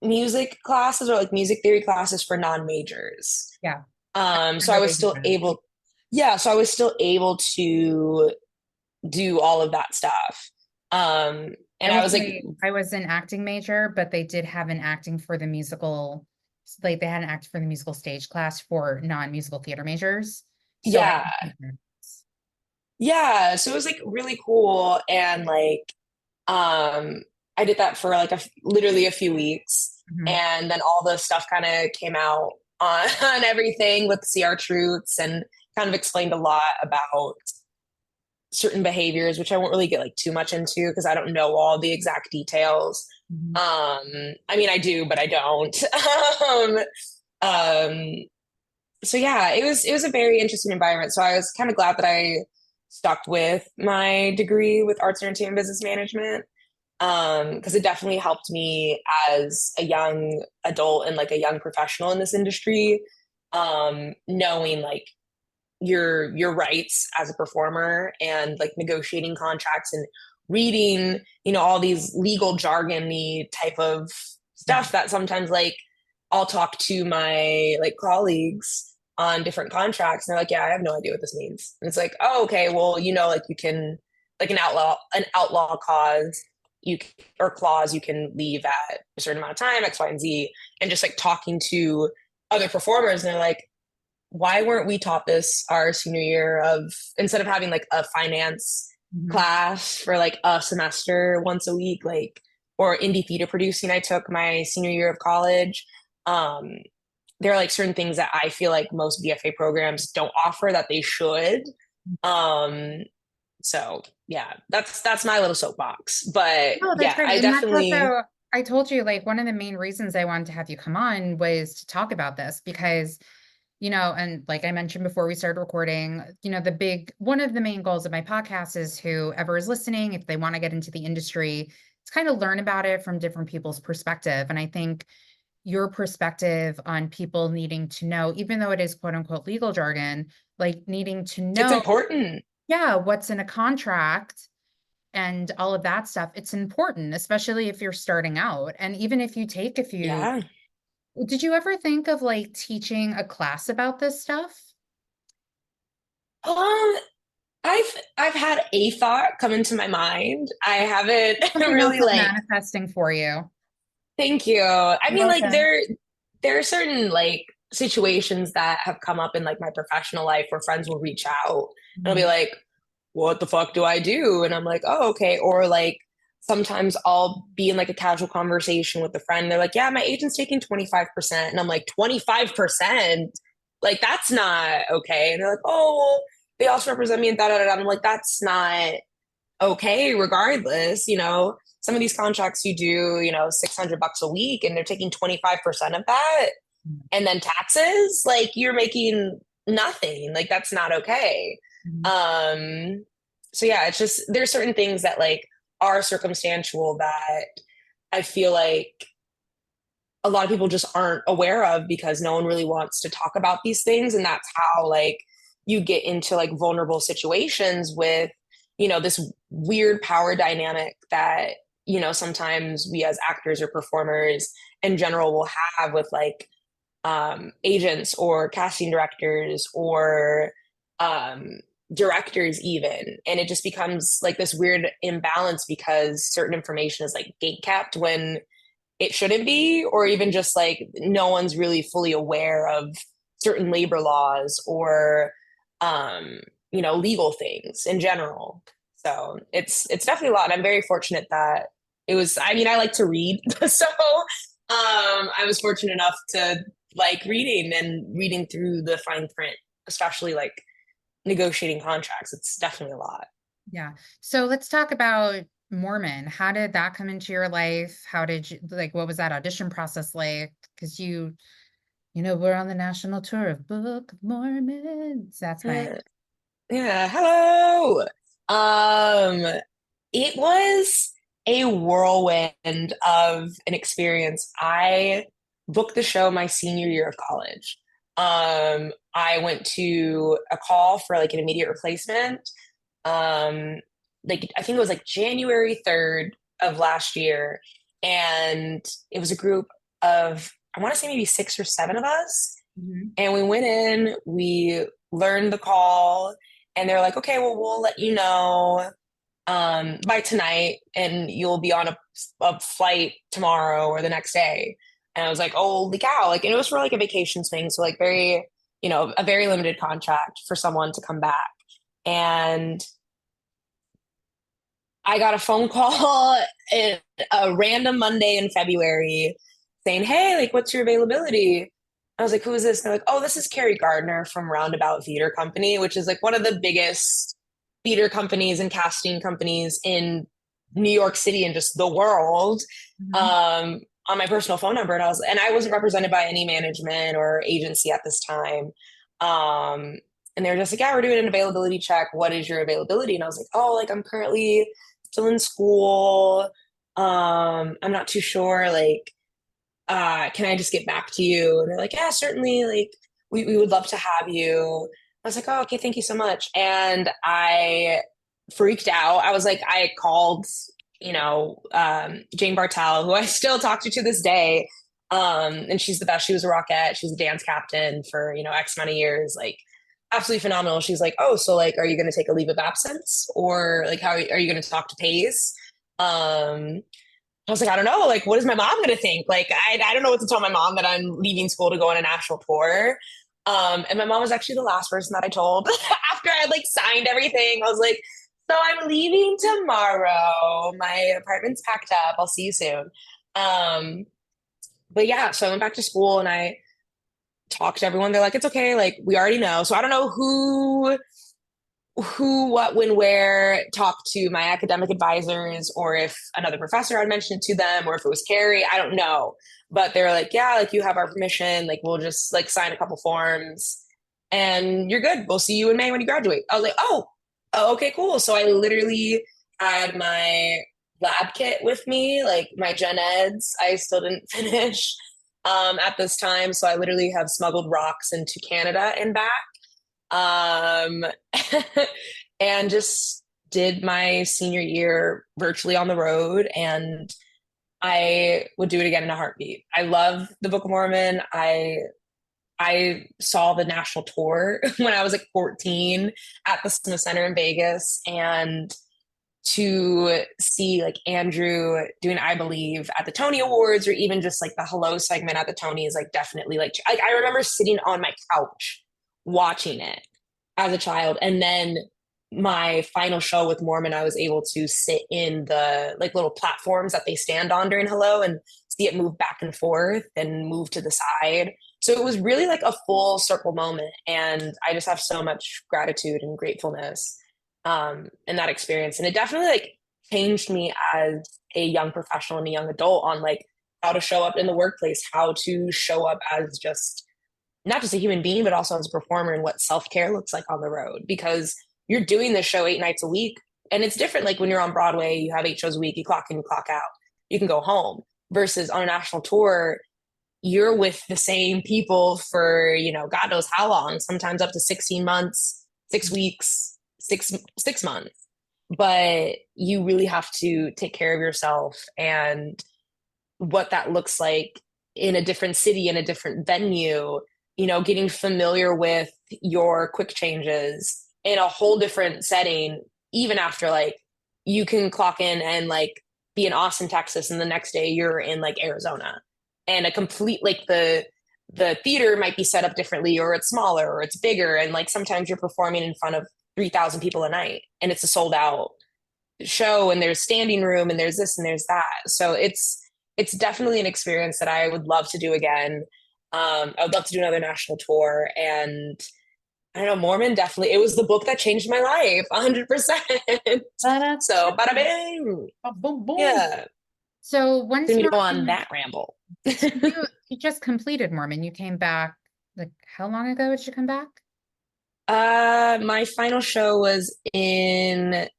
[SPEAKER 2] music classes or like music theory classes for non-majors.
[SPEAKER 1] Yeah.
[SPEAKER 2] So I
[SPEAKER 1] Remember
[SPEAKER 2] was
[SPEAKER 1] they do
[SPEAKER 2] still
[SPEAKER 1] that.
[SPEAKER 2] able, yeah, so I was still able to do all of that stuff.
[SPEAKER 1] I
[SPEAKER 2] And I
[SPEAKER 1] will
[SPEAKER 2] was like,
[SPEAKER 1] say I was an acting major, but they did have an acting for the musical, like they had an act for the musical stage class for non-musical theater majors. So I
[SPEAKER 2] yeah,
[SPEAKER 1] did that.
[SPEAKER 2] yeah. So it was like really cool. And like, I did that for like literally a few weeks.
[SPEAKER 1] Mhm.
[SPEAKER 2] And then all the stuff kind of came out on, on everything with CR Truths and kind of explained a lot about certain behaviors, which I won't really get like too much into because I don't know all the exact details.
[SPEAKER 1] Mhm.
[SPEAKER 2] I mean, I do, but I don't. um, so yeah, it was a very interesting environment. So I was kind of glad that I stuck with my degree with arts and entertainment business management. Because it definitely helped me as a young adult and like a young professional in this industry, knowing like your rights as a performer and like negotiating contracts and reading, all these legal jargony type of
[SPEAKER 1] Yeah.
[SPEAKER 2] stuff that sometimes like I'll talk to my like colleagues on different contracts and they're like, yeah, I have no idea what this means. And it's like, oh, okay, well, like you can like an outlaw cause you or clause you can leave at a certain amount of time, X, Y, and Z. And just like talking to other performers, and they're like, why weren't we taught this our senior year of instead of having like a finance
[SPEAKER 1] Mhm.
[SPEAKER 2] class for like a semester once a week, like or indie theater producing I took my senior year of college. Um, there are like certain things that I feel like most BFA programs don't offer that they should. Um, so yeah, that's my little soapbox. But
[SPEAKER 1] Oh, that's
[SPEAKER 2] yeah,
[SPEAKER 1] great.
[SPEAKER 2] I
[SPEAKER 1] And that's
[SPEAKER 2] definitely
[SPEAKER 1] also, I told you, like, one of the main reasons I wanted to have you come on was to talk about this because, and like I mentioned before we started recording, one of the main goals of my podcast is whoever is listening, if they want to get into the industry, it's kind of learn about it from different people's perspective. And I think your perspective on people needing to know, even though it is quote unquote legal jargon, like needing to
[SPEAKER 2] it's
[SPEAKER 1] know,
[SPEAKER 2] important.
[SPEAKER 1] yeah, what's in a contract and all of that stuff, it's important, especially if you're starting out. And even if you take a few,
[SPEAKER 2] Yeah.
[SPEAKER 1] did you ever think of like teaching a class about this stuff?
[SPEAKER 2] Um, I've had a thought come into my mind. I haven't
[SPEAKER 1] Something else
[SPEAKER 2] really
[SPEAKER 1] is
[SPEAKER 2] like,
[SPEAKER 1] manifesting for you.
[SPEAKER 2] thank you. I
[SPEAKER 1] You're
[SPEAKER 2] mean, like
[SPEAKER 1] welcome.
[SPEAKER 2] there are certain like situations that have come up in like my professional life where friends will reach out and I'll be
[SPEAKER 1] Mhm.
[SPEAKER 2] like, what the fuck do I do? And I'm like, oh, okay. Or like sometimes I'll be in like a casual conversation with a friend. They're like, yeah, my agent's taking 25%. And I'm like, 25%? Like, that's not okay. And they're like, oh, well, they also represent me and da da da. I'm like, that's not okay, regardless. Some of these contracts you do, $600 a week and they're taking 25% of that. And then taxes, like you're making nothing. Like that's not okay.
[SPEAKER 1] Mhm.
[SPEAKER 2] Um, so yeah, it's just there's certain things that like are circumstantial that I feel like a lot of people just aren't aware of because no one really wants to talk about these things. And that's how like you get into like vulnerable situations with, this weird power dynamic that, sometimes we as actors or performers in general will have with like agents or casting directors or um, directors even, and it just becomes like this weird imbalance because certain information is like gate kept when it shouldn't be, or even just like no one's really fully aware of certain labor laws or um, legal things in general. So it's definitely a lot. I'm very fortunate that it was. I mean, I like to read, so I was fortunate enough to like reading and reading through the fine print, especially like negotiating contracts. It's definitely a lot.
[SPEAKER 1] Yeah. So let's talk about Mormon. How did that come into your life? How did you like what was that audition process like? Because we're on the national tour of Book of Mormon. So that's my
[SPEAKER 2] Yeah, yeah. Hello. It was a whirlwind of an experience. I booked the show my senior year of college. I went to a call for like an immediate replacement. Um, like I think it was like January 3rd of last year, and it was a group of I want to say maybe 6 or 7 of us,
[SPEAKER 1] Mhm.
[SPEAKER 2] and we went in, we learned the call, and they're like, okay, well, we'll let you know by tonight, and you'll be on a flight tomorrow or the next day. And I was like, oh, holy cow. Like, and it was for like a vacation thing. So, like, a very limited contract for someone to come back. And I got a phone call a random Monday in February saying, hey, like, what's your availability? I was like, who is this? And they're like, oh, this is Carrie Gardner from Roundabout Theater Company, which is like one of the biggest theater companies and casting companies in New York City and just the world.
[SPEAKER 1] Mhm.
[SPEAKER 2] On my personal phone number. And I wasn't represented by any management or agency at this time. And they were just like, yeah, we're doing an availability check. What is your availability? And I was like, oh, like I'm currently still in school. I'm not too sure, like, can I just get back to you? And they're like, yeah, certainly, like, we would love to have you. I was like, oh, okay, thank you so much. And I freaked out. I was like, I called, Jane Bartel, who I still talk to this day. And she's the best. She was a Rockette. She's a dance captain for, X amount of years, like absolutely phenomenal. She's like, oh, so like, are you going to take a leave of absence, or like, how are you going to talk to Pace? I was like, I don't know. Like, what is my mom going to think? Like, I don't know what to tell my mom that I'm leaving school to go on a national tour. And my mom was actually the last person that I told after I had like signed everything. I was like, so I'm leaving tomorrow. My apartment's packed up. I'll see you soon. Um, but yeah, so I went back to school and I talked to everyone. They're like, it's okay. Like, we already know. So I don't know who, what, when, where, talk to my academic advisors, or if another professor had mentioned it to them, or if it was Carrie, I don't know. But they were like, yeah, like you have our permission, like we'll just like sign a couple forms and you're good. We'll see you in May when you graduate. I was like, oh, okay, cool. So I literally had my lab kit with me, like my gen eds. I still didn't finish at this time. So I literally have smuggled rocks into Canada and back, um, and just did my senior year virtually on the road. And I would do it again in a heartbeat. I love the Book of Mormon. I saw the national tour when I was like 14 at the Smith Center in Vegas, and to see like Andrew doing I Believe at the Tony Awards, or even just like the Hello segment at the Tonys, like definitely like I remember sitting on my couch watching it as a child. And then my final show with Mormon, I was able to sit in the like little platforms that they stand on during Hello and see it move back and forth and move to the side. So it was really like a full circle moment. And I just have so much gratitude and gratefulness in that experience. And it definitely like changed me as a young professional and a young adult on like how to show up in the workplace, how to show up as just not just a human being, but also as a performer, and what self care looks like on the road. Because you're doing this show 8 nights a week, and it's different. Like when you're on Broadway, you have 8 shows a week, you clock in, you clock out, you can go home. Versus on a national tour, you're with the same people for God knows how long, sometimes up to 16 months, 6 weeks, 6 months. But you really have to take care of yourself, and what that looks like in a different city, in a different venue, getting familiar with your quick changes in a whole different setting, even after like you can clock in and like be in Austin, Texas, and the next day you're in like Arizona. And a complete like the theater might be set up differently, or it's smaller, or it's bigger. And like sometimes you're performing in front of 3,000 people a night and it's a sold out show, and there's standing room and there's this and there's that. So it's definitely an experience that I would love to do again. I would love to do another national tour. And I don't know, Mormon definitely, it was the book that changed my life 100%. So bada bing.
[SPEAKER 1] Boom, boom.
[SPEAKER 2] Yeah.
[SPEAKER 1] So once
[SPEAKER 2] Didn't go on
[SPEAKER 1] Mormon,
[SPEAKER 2] that ramble.
[SPEAKER 1] so you just completed Mormon. You came back, like how long ago did you come back?
[SPEAKER 2] My final show was in, I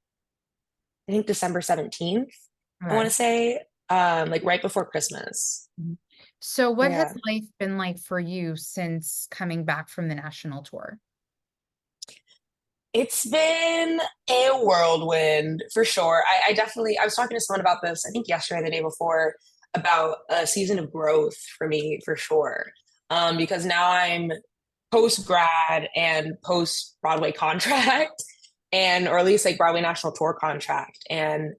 [SPEAKER 2] think, December 17th, I want
[SPEAKER 1] Okay.
[SPEAKER 2] to say, like right before Christmas.
[SPEAKER 1] Mhm. So what has
[SPEAKER 2] Yeah.
[SPEAKER 1] life been like for you since coming back from the national tour?
[SPEAKER 2] It's been a whirlwind for sure. I definitely, I was talking to someone about this, I think yesterday or the day before, about a season of growth for me for sure. Because now I'm post grad and post Broadway contract, and or at least like Broadway national tour contract, and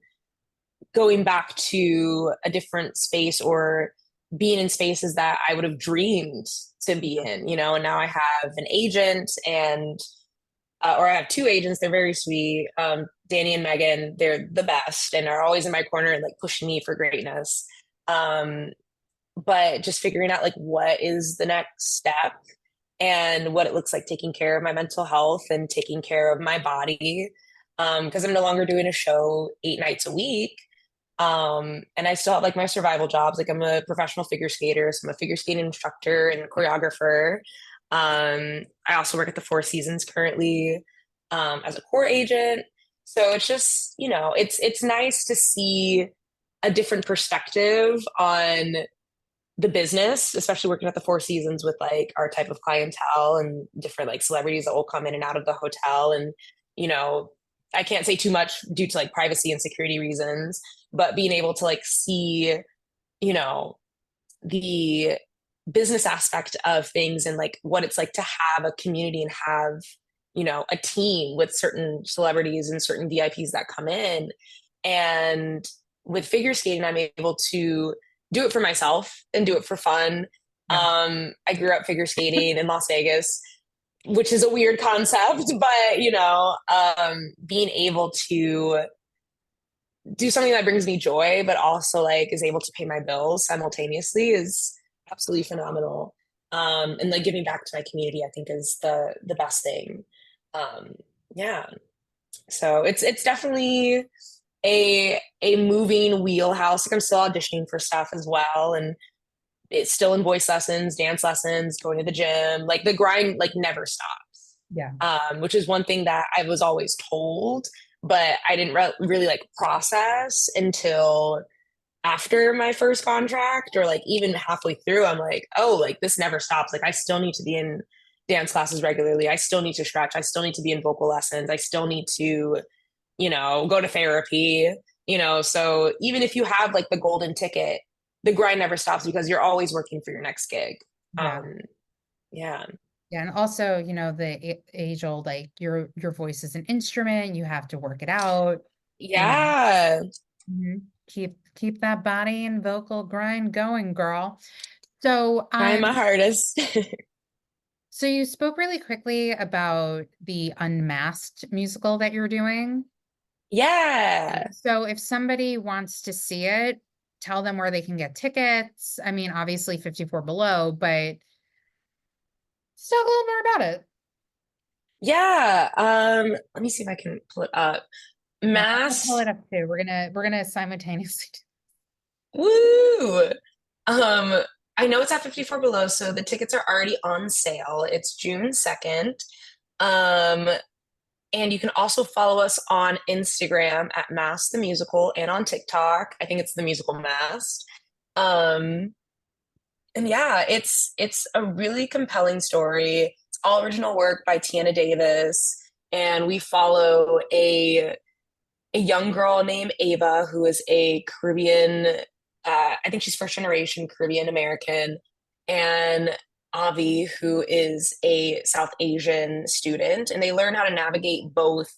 [SPEAKER 2] going back to a different space, or being in spaces that I would have dreamed to be in, and now I have an agent, and or I have two agents. They're very sweet. Danny and Megan, they're the best and are always in my corner and like pushing me for greatness. Um, but just figuring out like what is the next step, and what it looks like taking care of my mental health and taking care of my body. Because I'm no longer doing a show 8 nights a week. And I still have like my survival jobs. Like I'm a professional figure skater, so I'm a figure skating instructor and choreographer. I also work at the Four Seasons currently, as a core agent. So it's just, it's nice to see a different perspective on the business, especially working at the Four Seasons with like our type of clientele and different like celebrities that will come in and out of the hotel. And, you know, I can't say too much due to like privacy and security reasons, but being able to like see, you know, the business aspect of things and like what it's like to have a community and have, you know, a team with certain celebrities and certain VIPs that come in. And with figure skating, I'm able to do it for myself and do it for fun.
[SPEAKER 1] Yeah.
[SPEAKER 2] I grew up figure skating in Las Vegas, which is a weird concept, but you know, being able to do something that brings me joy, but also like is able to pay my bills simultaneously is absolutely phenomenal. And like giving back to my community, I think is the best thing. Um, yeah. So it's definitely a moving wheelhouse. Like I'm still auditioning for stuff as well, and it's still in voice lessons, dance lessons, going to the gym. Like the grind like never stops.
[SPEAKER 1] Yeah.
[SPEAKER 2] Which is one thing that I was always told, but I didn't really like process until after my first contract or like even halfway through. I'm like, oh, like this never stops. Like I still need to be in dance classes regularly. I still need to stretch. I still need to be in vocal lessons. I still need to, you know, go to therapy, you know. So even if you have like the golden ticket, the grind never stops because you're always working for your next gig.
[SPEAKER 1] Yeah.
[SPEAKER 2] Yeah.
[SPEAKER 1] Yeah. And also, the age old, like your voice is an instrument, you have to work it out and
[SPEAKER 2] Yeah.
[SPEAKER 1] keep that body and vocal grind going, girl. So,
[SPEAKER 2] Trying my hardest.
[SPEAKER 1] so you spoke really quickly about the Unmasked musical that you're doing.
[SPEAKER 2] Yeah.
[SPEAKER 1] So if somebody wants to see it, tell them where they can get tickets. I mean, obviously 54 below, but let's talk a little more about it.
[SPEAKER 2] Yeah. Let me see if I can pull it up.
[SPEAKER 1] Yeah, I'll pull
[SPEAKER 2] Mass.
[SPEAKER 1] it up too. We're gonna simultaneously.
[SPEAKER 2] Woo. Um, I know it's at 54 below, so the tickets are already on sale. It's June 2nd. Um, and you can also follow us on Instagram at Mass the Musical and on TikTok. I think it's the musical Mass. Um, and yeah, it's a really compelling story. It's all original work by Tiana Davis, and we follow a young girl named Ava who is a Caribbean. I think she's first generation Caribbean American, and Avi, who is a South Asian student, and they learn how to navigate both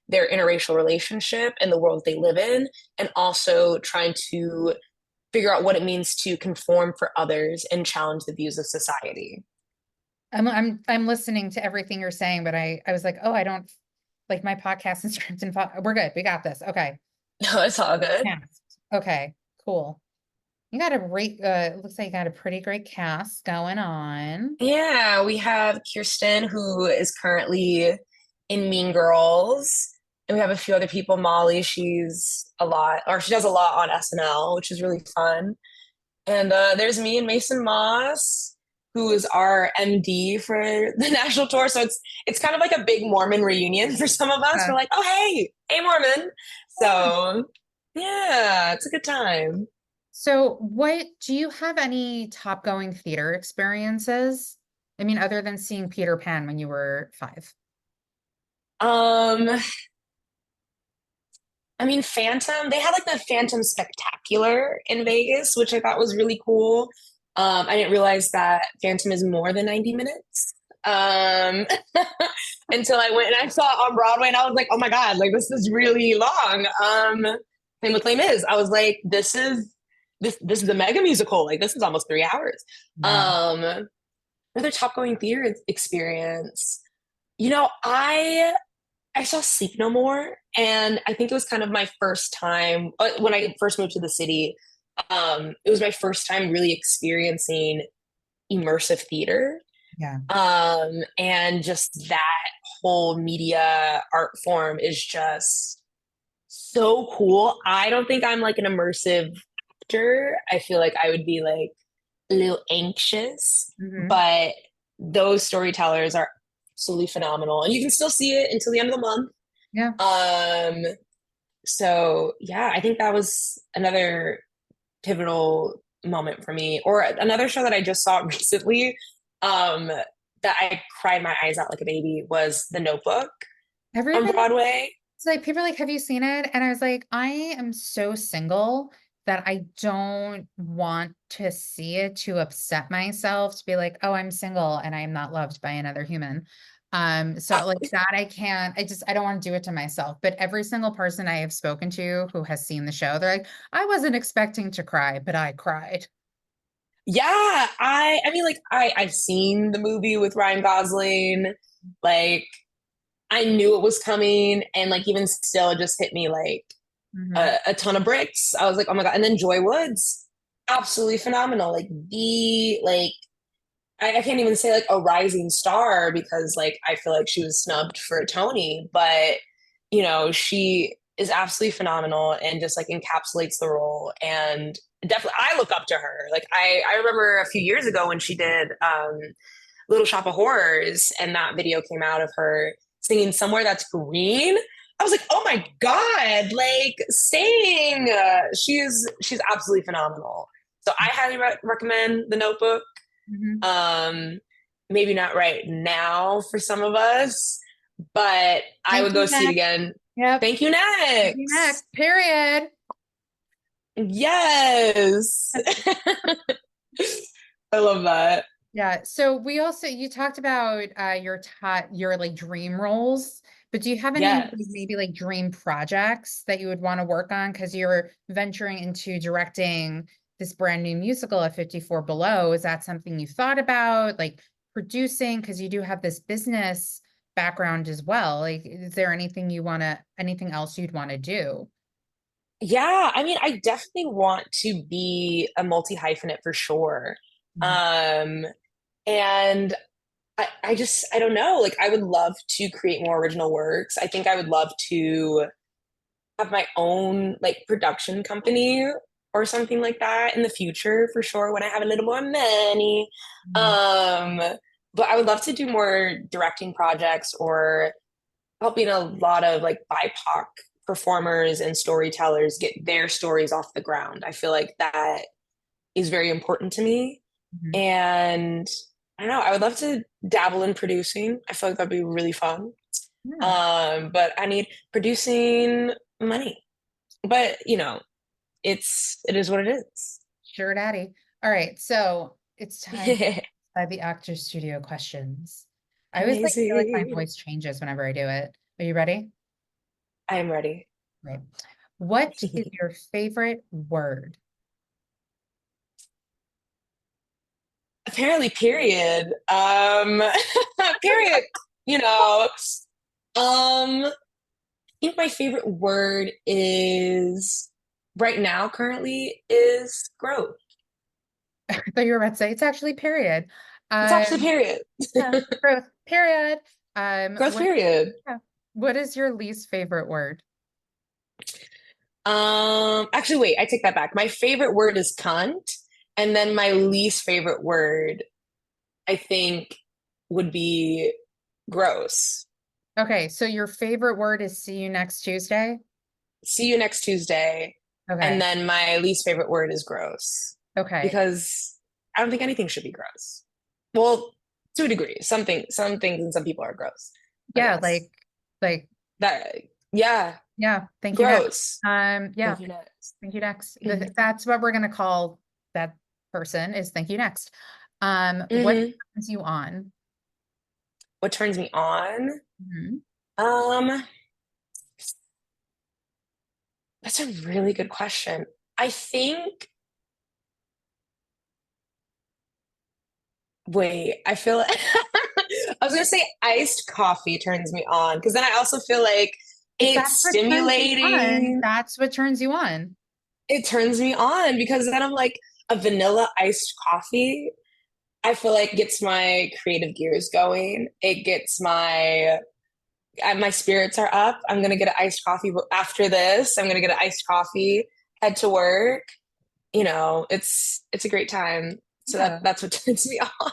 [SPEAKER 2] their interracial relationship and the world they live in, and also trying to figure out what it means to conform for others and challenge the views of society.
[SPEAKER 1] I'm listening to everything you're saying, but I was like, oh, I don't like my podcast and script and we're good. We got this. Okay.
[SPEAKER 2] No, it's all good.
[SPEAKER 1] Cast. Okay, cool. You got a great looks like you got a pretty great cast going on.
[SPEAKER 2] Yeah, we have Kirsten, who is currently in Mean Girls. And we have a few other people. Molly, she's a lot, or she does a lot on SNL, which is really fun. And there's me and Mason Moss, who is our MD for the national tour. So it's kind of like a big Mormon reunion for some of us.
[SPEAKER 1] Uh,
[SPEAKER 2] We're like, oh hey Mormon. So yeah, it's a good time.
[SPEAKER 1] So, what do you have any top going theater experiences? I mean, other than seeing Peter Pan when you were 5.
[SPEAKER 2] Um, I mean, Phantom, they had like the Phantom Spectacular in Vegas, which I thought was really cool. I didn't realize that Phantom is more than 90 minutes. Um, until I went and I saw it on Broadway and I was like, oh my God, like this is really long. Same with Les Mis. I was like, this is a mega musical. Like this is almost 3 hours.
[SPEAKER 1] Yeah.
[SPEAKER 2] Another top going theater experience. You know, I saw Sleep No More, and I think it was kind of my first time when I first moved to the city. It was my first time really experiencing immersive theater,
[SPEAKER 1] Yeah.
[SPEAKER 2] and just that whole media art form is just so cool. I don't think I'm like an immersive actor. I feel like I would be like a little anxious,
[SPEAKER 1] Hmm.
[SPEAKER 2] but those storytellers are absolutely phenomenal, and you can still see it until the end of the month.
[SPEAKER 1] Yeah.
[SPEAKER 2] So yeah, I think that was another pivotal moment for me. Or another show that I just saw recently, that I cried my eyes out like a baby was The Notebook on
[SPEAKER 1] Everybody,
[SPEAKER 2] Broadway.
[SPEAKER 1] it's like people are like, have you seen it? And I was like, I am so single that I don't want to see it to upset myself to be like, oh, I'm single and I'm not loved by another human. So like that I can't, I don't want to do it to myself. But every single person I have spoken to who has seen the show, they're like, I wasn't expecting to cry, but I cried.
[SPEAKER 2] Yeah, I mean like I've seen the movie with Ryan Gosling. Like I knew it was coming and like even still it just hit me like
[SPEAKER 1] Hmm.
[SPEAKER 2] a ton of bricks. I was like, oh my God. And then Joy Woods, absolutely phenomenal. Like the like I can't even say like a rising star because like I feel like she was snubbed for a Tony, but she is absolutely phenomenal and just like encapsulates the role. And definitely I look up to her. Like I remember a few years ago when she did Little Shop of Horrors and that video came out of her singing Somewhere That's Green. I was like, oh my God, like sing. She's absolutely phenomenal. So I highly recommend The Notebook.
[SPEAKER 1] Hmm.
[SPEAKER 2] Um, Maybe not right now for some of us, but I
[SPEAKER 1] Thank
[SPEAKER 2] would go
[SPEAKER 1] you,
[SPEAKER 2] see it
[SPEAKER 1] next.
[SPEAKER 2] again.
[SPEAKER 1] Yep.
[SPEAKER 2] Thank you,
[SPEAKER 1] Thank you,
[SPEAKER 2] next.
[SPEAKER 1] next. Period.
[SPEAKER 2] Yes. I love that.
[SPEAKER 1] Yeah. So we also you talked about your like dream roles, but do you have any like,
[SPEAKER 2] Yes.
[SPEAKER 1] maybe like dream projects that you would want to work on because you're venturing into directing this brand new musical at 54 Below? Is that something you thought about, like producing? Because you do have this business background as well. Like, is there anything else you'd want to do?
[SPEAKER 2] Yeah, I mean, I definitely want to be a multi-hyphenate for sure.
[SPEAKER 1] Mhm.
[SPEAKER 2] Um, and I don't know, like I would love to create more original works. I think I would love to have my own like production company or something like that in the future for sure when I have a little more money.
[SPEAKER 1] Mhm.
[SPEAKER 2] Um, but I would love to do more directing projects or helping a lot of like BIPOC performers and storytellers get their stories off the ground. I feel like that is very important to me.
[SPEAKER 1] Mhm.
[SPEAKER 2] And I don't know, I would love to dabble in producing. I feel like that'd be really fun.
[SPEAKER 1] Yeah.
[SPEAKER 2] But I need producing money. But it is what it is.
[SPEAKER 1] Sure, Daddy. All right, so it's time by the Actor Studio questions. I always like feel like my
[SPEAKER 2] Amazing.
[SPEAKER 1] voice changes whenever I do it. Are you ready?
[SPEAKER 2] I am ready.
[SPEAKER 1] Right. What is your favorite word?
[SPEAKER 2] Apparently, period. Period. You know, I think my favorite word is right now, currently, is growth.
[SPEAKER 1] I thought you were about to say it's actually period.
[SPEAKER 2] It's actually
[SPEAKER 1] Um,
[SPEAKER 2] period.
[SPEAKER 1] yeah, growth, period.
[SPEAKER 2] Growth, period.
[SPEAKER 1] Yeah. What is your least favorite word?
[SPEAKER 2] Actually, wait, I take that back. My favorite word is cunt, and then my least favorite word, I think, would be gross.
[SPEAKER 1] Okay, so your favorite word is see you next Tuesday?
[SPEAKER 2] See you next Tuesday. And
[SPEAKER 1] Okay.
[SPEAKER 2] then my least favorite word is gross
[SPEAKER 1] Okay.
[SPEAKER 2] because I don't think anything should be gross. Well, to a degree, some things and some people are gross, but
[SPEAKER 1] Yeah,
[SPEAKER 2] yes,
[SPEAKER 1] like,
[SPEAKER 2] that, yeah,
[SPEAKER 1] yeah, thank you next.
[SPEAKER 2] gross.
[SPEAKER 1] Yeah.
[SPEAKER 2] Thank you next.
[SPEAKER 1] Thank you next.
[SPEAKER 2] Hmm.
[SPEAKER 1] That's what we're gonna call that person is thank you next. What
[SPEAKER 2] Hmm.
[SPEAKER 1] turns you on?
[SPEAKER 2] What turns me on?
[SPEAKER 1] Mhm.
[SPEAKER 2] Um, that's a really good question. I think, wait, I feel like I was gonna say iced coffee turns me on because then I also feel like
[SPEAKER 1] If
[SPEAKER 2] it's
[SPEAKER 1] that's what turns you on,
[SPEAKER 2] stimulating.
[SPEAKER 1] that's what turns you on.
[SPEAKER 2] It turns me on because then I'm like a vanilla iced coffee. I feel like gets my creative gears going. It gets my spirits are up. I'm gonna get an iced coffee after this. I'm gonna get an iced coffee, head to work. It's a great time. So
[SPEAKER 1] Yeah.
[SPEAKER 2] that's what turns me on.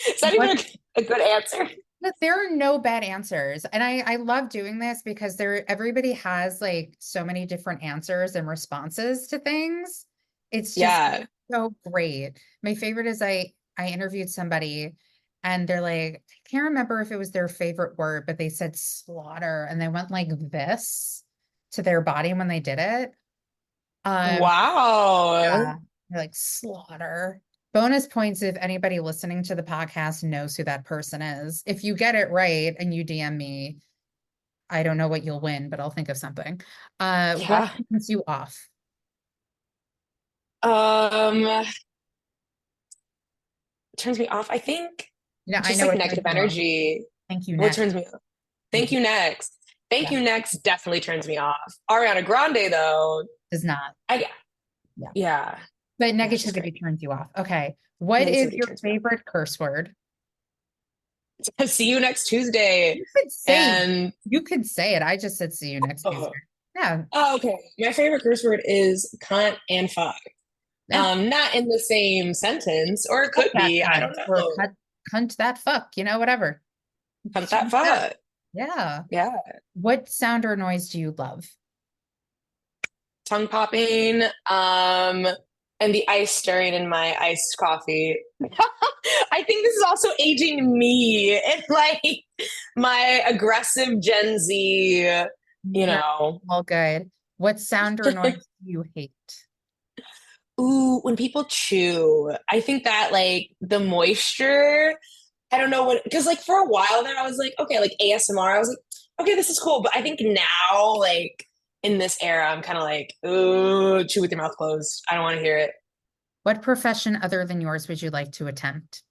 [SPEAKER 2] Is that
[SPEAKER 1] What
[SPEAKER 2] even a good answer?
[SPEAKER 1] But there are no bad answers. And I love doing this because everybody has like so many different answers and responses to things. It's just
[SPEAKER 2] Yeah.
[SPEAKER 1] so great. My favorite is I interviewed somebody and they're like, I can't remember if it was their favorite word, but they said slaughter and they went like this to their body when they did it. Um,
[SPEAKER 2] Wow.
[SPEAKER 1] yeah, they're like slaughter. Bonus points if anybody listening to the podcast knows who that person is. If you get it right and you DM me, I don't know what you'll win, but I'll think of something. What
[SPEAKER 2] Yeah.
[SPEAKER 1] turns you off?
[SPEAKER 2] Um, turns me off. I think
[SPEAKER 1] No, I
[SPEAKER 2] just
[SPEAKER 1] know
[SPEAKER 2] like
[SPEAKER 1] what turns
[SPEAKER 2] negative
[SPEAKER 1] you off.
[SPEAKER 2] energy.
[SPEAKER 1] Thank you,
[SPEAKER 2] What
[SPEAKER 1] next.
[SPEAKER 2] turns me off?
[SPEAKER 1] Thank
[SPEAKER 2] Thank
[SPEAKER 1] you.
[SPEAKER 2] you next. Thank
[SPEAKER 1] Yeah,
[SPEAKER 2] you next definitely turns me off. Ariana Grande though,
[SPEAKER 1] does not.
[SPEAKER 2] I
[SPEAKER 1] Yeah.
[SPEAKER 2] yeah,
[SPEAKER 1] But
[SPEAKER 2] yeah, she's great.
[SPEAKER 1] negativity turns you off. Okay. What is
[SPEAKER 2] Negativity
[SPEAKER 1] your
[SPEAKER 2] turns me
[SPEAKER 1] favorite curse word?
[SPEAKER 2] off. See you next Tuesday.
[SPEAKER 1] You could say
[SPEAKER 2] And
[SPEAKER 1] you could say it. I just said see you next Tuesday.
[SPEAKER 2] oh,
[SPEAKER 1] Yeah.
[SPEAKER 2] oh, okay. My favorite curse word is cunt and fuck.
[SPEAKER 1] Yeah.
[SPEAKER 2] Not in the same sentence, or it
[SPEAKER 1] Cut
[SPEAKER 2] could
[SPEAKER 1] that
[SPEAKER 2] be. I don't
[SPEAKER 1] cunt or
[SPEAKER 2] know.
[SPEAKER 1] cunt that fuck, whatever.
[SPEAKER 2] Cunt that
[SPEAKER 1] Change it up.
[SPEAKER 2] fuck.
[SPEAKER 1] Yeah.
[SPEAKER 2] Yeah.
[SPEAKER 1] What sound or noise do you love?
[SPEAKER 2] Tongue popping, and the ice stirring in my iced coffee. I think this is also aging me and like my aggressive Gen Z, you
[SPEAKER 1] You're
[SPEAKER 2] know.
[SPEAKER 1] all good. What sound or noise do you hate?
[SPEAKER 2] Ooh, when people chew, I think that like the moisture, I don't know what, because like for a while there, I was like, okay, like ASMR, I was like, okay, this is cool. But I think now, like in this era, I'm kind of like, ooh, chew with your mouth closed. I don't want to hear it.
[SPEAKER 1] What profession other than yours would you like to attempt?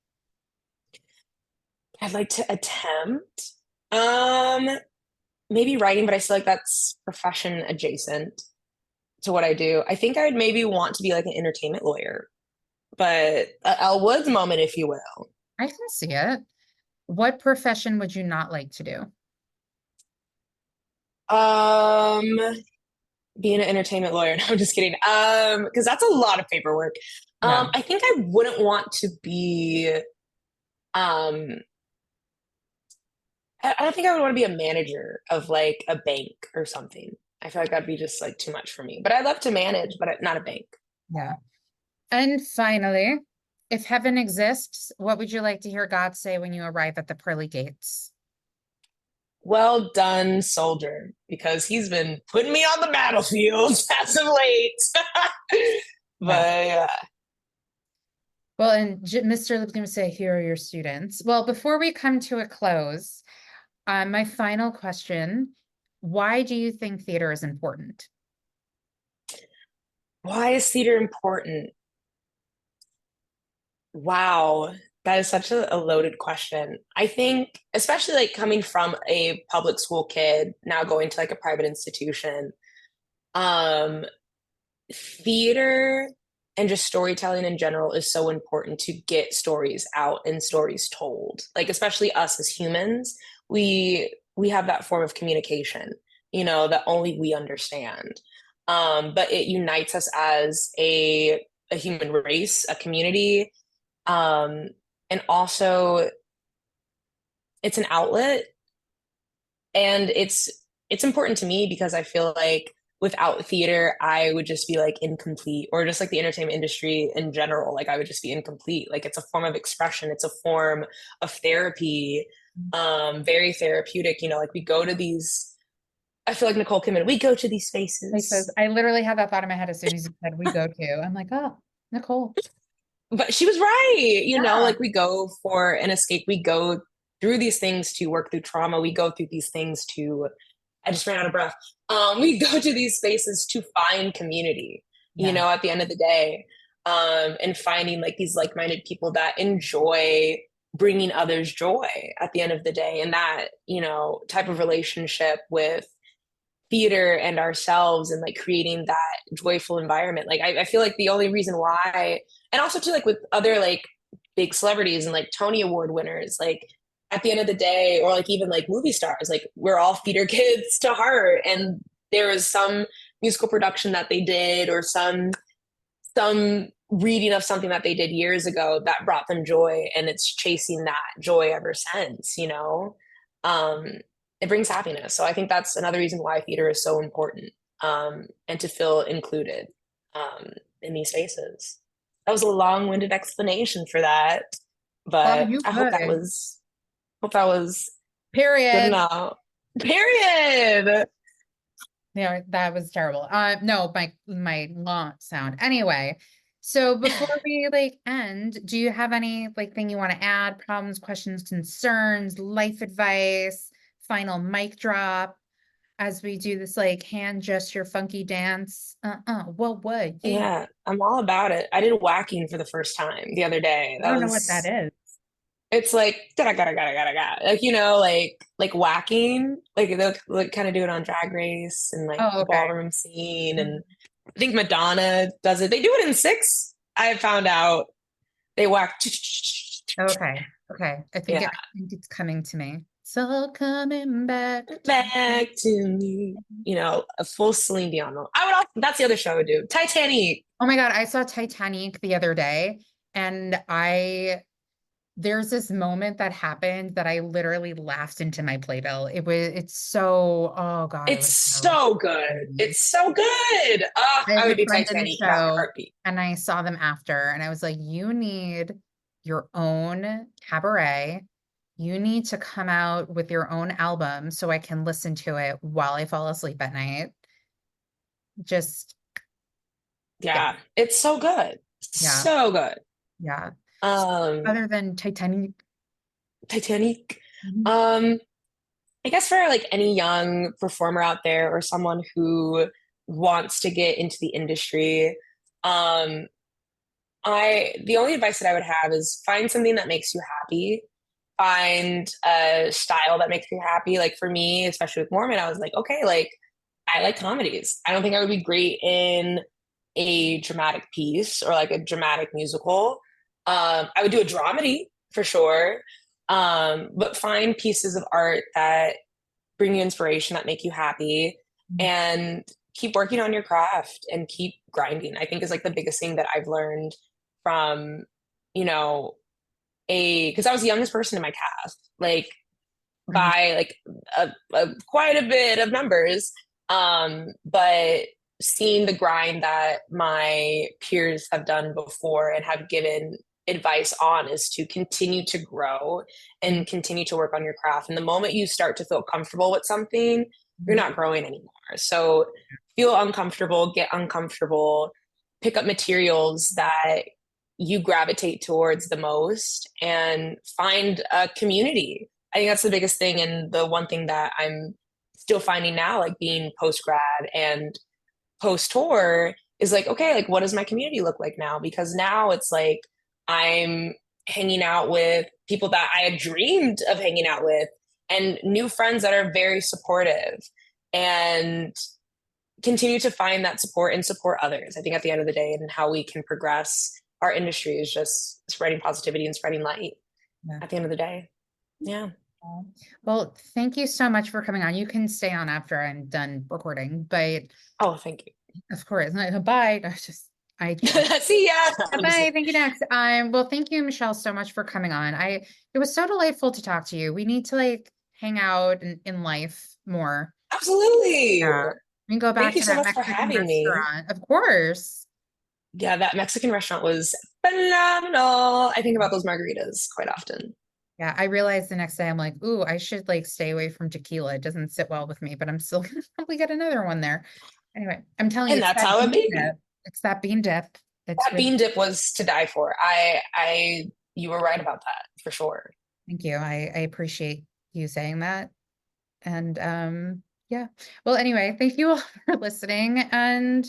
[SPEAKER 2] I'd like to attempt, um, maybe writing, but I feel like that's profession adjacent to what I do. I think I would maybe want to be like an entertainment lawyer, but a Elle Woods moment, if you will.
[SPEAKER 1] I can see it. What profession would you not like to do?
[SPEAKER 2] Um, being an entertainment lawyer. No, I'm just kidding. Because that's a lot of paperwork.
[SPEAKER 1] Yeah.
[SPEAKER 2] I think I wouldn't want to be. Um, I don't think I would want to be a manager of like a bank or something. I feel like that'd be just like too much for me. But I'd love to manage, but not a bank.
[SPEAKER 1] Yeah. And finally, if heaven exists, what would you like to hear God say when you arrive at the pearly gates?
[SPEAKER 2] Well done, soldier, because he's been putting me on the battlefield as of late.
[SPEAKER 1] Yeah.
[SPEAKER 2] But
[SPEAKER 1] Well, and Mr. Lipton would say, here are your students. Well, before we come to a close, my final question, why do you think theater is important?
[SPEAKER 2] why is theater important? Wow, that is such a loaded question. I think, especially like coming from a public school kid, now going to like a private institution, um, theater and just storytelling in general is so important to get stories out and stories told. Like especially us as humans, we have that form of communication, that only we understand. But it unites us as a human race, a community, um, and also it's an outlet, and it's important to me because I feel like without theater I would just be like incomplete, or just like the entertainment industry in general, like I would just be incomplete. Like it's a form of expression, it's a form of therapy, very therapeutic, like we go to these, I feel like Nicole Kidman, we go to these
[SPEAKER 1] Places.
[SPEAKER 2] spaces.
[SPEAKER 1] I literally had that thought in my head as soon as you said we go to. I'm like, oh, Nicole.
[SPEAKER 2] But she was right,
[SPEAKER 1] Yeah.
[SPEAKER 2] like we go for an escape, we go through these things to work through trauma, we go through these things to, I just ran out of breath. We go to these spaces to find community,
[SPEAKER 1] Yeah.
[SPEAKER 2] at the end of the day, and finding like these like-minded people that enjoy bringing others joy at the end of the day, and that type of relationship with theater and ourselves, and like creating that joyful environment. Like I feel like the only reason why, and also too like with other like big celebrities and like Tony Award winners, like at the end of the day, or like even like movie stars, like we're all theater kids to heart, and there was some musical production that they did, or some reading of something that they did years ago that brought them joy, and it's chasing that joy ever since. um it brings happiness. So I think that's another reason why theater is so important, and to feel included. in these spaces. That was a long-winded explanation for that,
[SPEAKER 1] Well,
[SPEAKER 2] but
[SPEAKER 1] you
[SPEAKER 2] I
[SPEAKER 1] could.
[SPEAKER 2] hope that was good
[SPEAKER 1] Period.
[SPEAKER 2] enough. Period.
[SPEAKER 1] Yeah, that was terrible. No, my long sound. Anyway, so before we like end, do you have any like thing you want to add? Problems, questions, concerns, life advice, final mic drop as we do this like hand gesture funky dance? What? Yeah.
[SPEAKER 2] Yeah, I'm all about it. I did whacking for the first time the other day.
[SPEAKER 1] I
[SPEAKER 2] That
[SPEAKER 1] don't know what that
[SPEAKER 2] was
[SPEAKER 1] is.
[SPEAKER 2] it's like gotta gotta gotta gotta gotta like like whacking like they'll like kind of do it on Drag Race and like
[SPEAKER 1] Oh,
[SPEAKER 2] the
[SPEAKER 1] okay.
[SPEAKER 2] ballroom scene and
[SPEAKER 1] Mhm.
[SPEAKER 2] I think Madonna does it. They do it in Six. I found out they whack.
[SPEAKER 1] Okay. Okay.
[SPEAKER 2] Yeah,
[SPEAKER 1] I think it's coming to me. It's all coming back to me.
[SPEAKER 2] back to me. You know, a full Celine Dion. I would also, that's the other show I would do. Titanic.
[SPEAKER 1] Oh my God, I saw Titanic the other day and there's this moment that happened that I literally laughed into my playbill. It's so, oh God, it
[SPEAKER 2] It's
[SPEAKER 1] was so
[SPEAKER 2] so good.
[SPEAKER 1] funny.
[SPEAKER 2] It's so good.
[SPEAKER 1] I
[SPEAKER 2] I
[SPEAKER 1] have
[SPEAKER 2] would
[SPEAKER 1] a
[SPEAKER 2] do
[SPEAKER 1] friend in the
[SPEAKER 2] Titanic in a
[SPEAKER 1] show
[SPEAKER 2] heartbeat.
[SPEAKER 1] and I saw them after and I was like, you need your own cabaret. You need to come out with your own album so I can listen to it while I fall asleep at night. Just, yeah,
[SPEAKER 2] Yeah, it's so good.
[SPEAKER 1] yeah,
[SPEAKER 2] So good.
[SPEAKER 1] yeah. So
[SPEAKER 2] Um,
[SPEAKER 1] other than Titanic.
[SPEAKER 2] Titanic.
[SPEAKER 1] Mhm.
[SPEAKER 2] Um, I guess for like any young performer out there or someone who wants to get into the industry, um, I the only advice that I would have is find something that makes you happy. Find a style that makes you happy. Like for me, especially with Mormon, I was like, okay, like I like comedies. I don't think I would be great in a dramatic piece or like a dramatic musical. I would do a dramedy for sure. But find pieces of art that bring you inspiration, that make you happy, and keep working on your craft and keep grinding. I think is like the biggest thing that I've learned from, you know, because I was the youngest person in my cast, like
[SPEAKER 1] Mhm.
[SPEAKER 2] by like quite a bit of numbers. But seeing the grind that my peers have done before and have given advice on is to continue to grow
[SPEAKER 1] Mhm.
[SPEAKER 2] and continue to work on your craft. And the moment you start to feel comfortable with something, you're
[SPEAKER 1] Mhm.
[SPEAKER 2] not growing anymore. So feel uncomfortable, get uncomfortable, pick up materials that you gravitate towards the most, and find a community. I think that's the biggest thing. And the one thing that I'm still finding now, like being post grad and post tour, is like, okay, like what does my community look like now? Because now it's like I'm hanging out with people that I had dreamed of hanging out with and new friends that are very supportive and continue to find that support and support others. I think at the end of the day, and how we can progress our industry is just spreading positivity and spreading light
[SPEAKER 1] Yeah.
[SPEAKER 2] at the end of the day. Yeah.
[SPEAKER 1] Well, thank you so much for coming on. You can stay on after I'm done recording, but
[SPEAKER 2] Oh, thank you.
[SPEAKER 1] of course, bye. I can't.
[SPEAKER 2] See ya. I'm just
[SPEAKER 1] Bye. Thank you. Next. Well, thank you, Michelle, so much for coming on. It was so delightful to talk to you. We need to like hang out in life more.
[SPEAKER 2] absolutely.
[SPEAKER 1] Yeah. We can go back
[SPEAKER 2] Thank you
[SPEAKER 1] to
[SPEAKER 2] so
[SPEAKER 1] that
[SPEAKER 2] much for
[SPEAKER 1] Mexican
[SPEAKER 2] having me.
[SPEAKER 1] restaurant. Of course.
[SPEAKER 2] Yeah, that Mexican restaurant was phenomenal. I think about those margaritas quite often.
[SPEAKER 1] Yeah, I realized the next day I'm like, ooh, I should like stay away from tequila. It doesn't sit well with me, but I'm still gonna probably get another one there. Anyway, I'm telling you,
[SPEAKER 2] And
[SPEAKER 1] it's
[SPEAKER 2] that's
[SPEAKER 1] that
[SPEAKER 2] how it
[SPEAKER 1] bean
[SPEAKER 2] be.
[SPEAKER 1] dip. It's that bean dip. It's
[SPEAKER 2] That
[SPEAKER 1] really,
[SPEAKER 2] bean dip was to die for. You were right about that for sure.
[SPEAKER 1] thank you. I appreciate you saying that. And yeah. Well, anyway, thank you all for listening and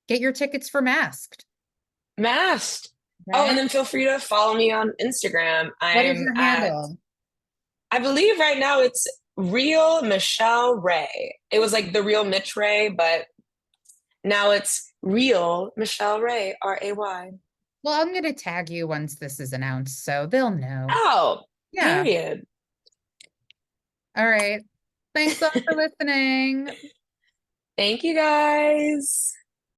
[SPEAKER 1] get your tickets for Masked.
[SPEAKER 2] Masked. Oh, and
[SPEAKER 1] Okay.
[SPEAKER 2] then feel free to follow me on Instagram.
[SPEAKER 1] What is
[SPEAKER 2] I'm
[SPEAKER 1] your
[SPEAKER 2] at,
[SPEAKER 1] handle?
[SPEAKER 2] I believe right now it's Real Michelle Ray. It was like the real Mitch Ray, but now it's Real Michelle Ray, Ray.
[SPEAKER 1] Well, I'm gonna tag you once this is announced, so they'll know.
[SPEAKER 2] Oh,
[SPEAKER 1] Yeah.
[SPEAKER 2] period.
[SPEAKER 1] All right. Thanks all for listening.
[SPEAKER 2] Thank you guys.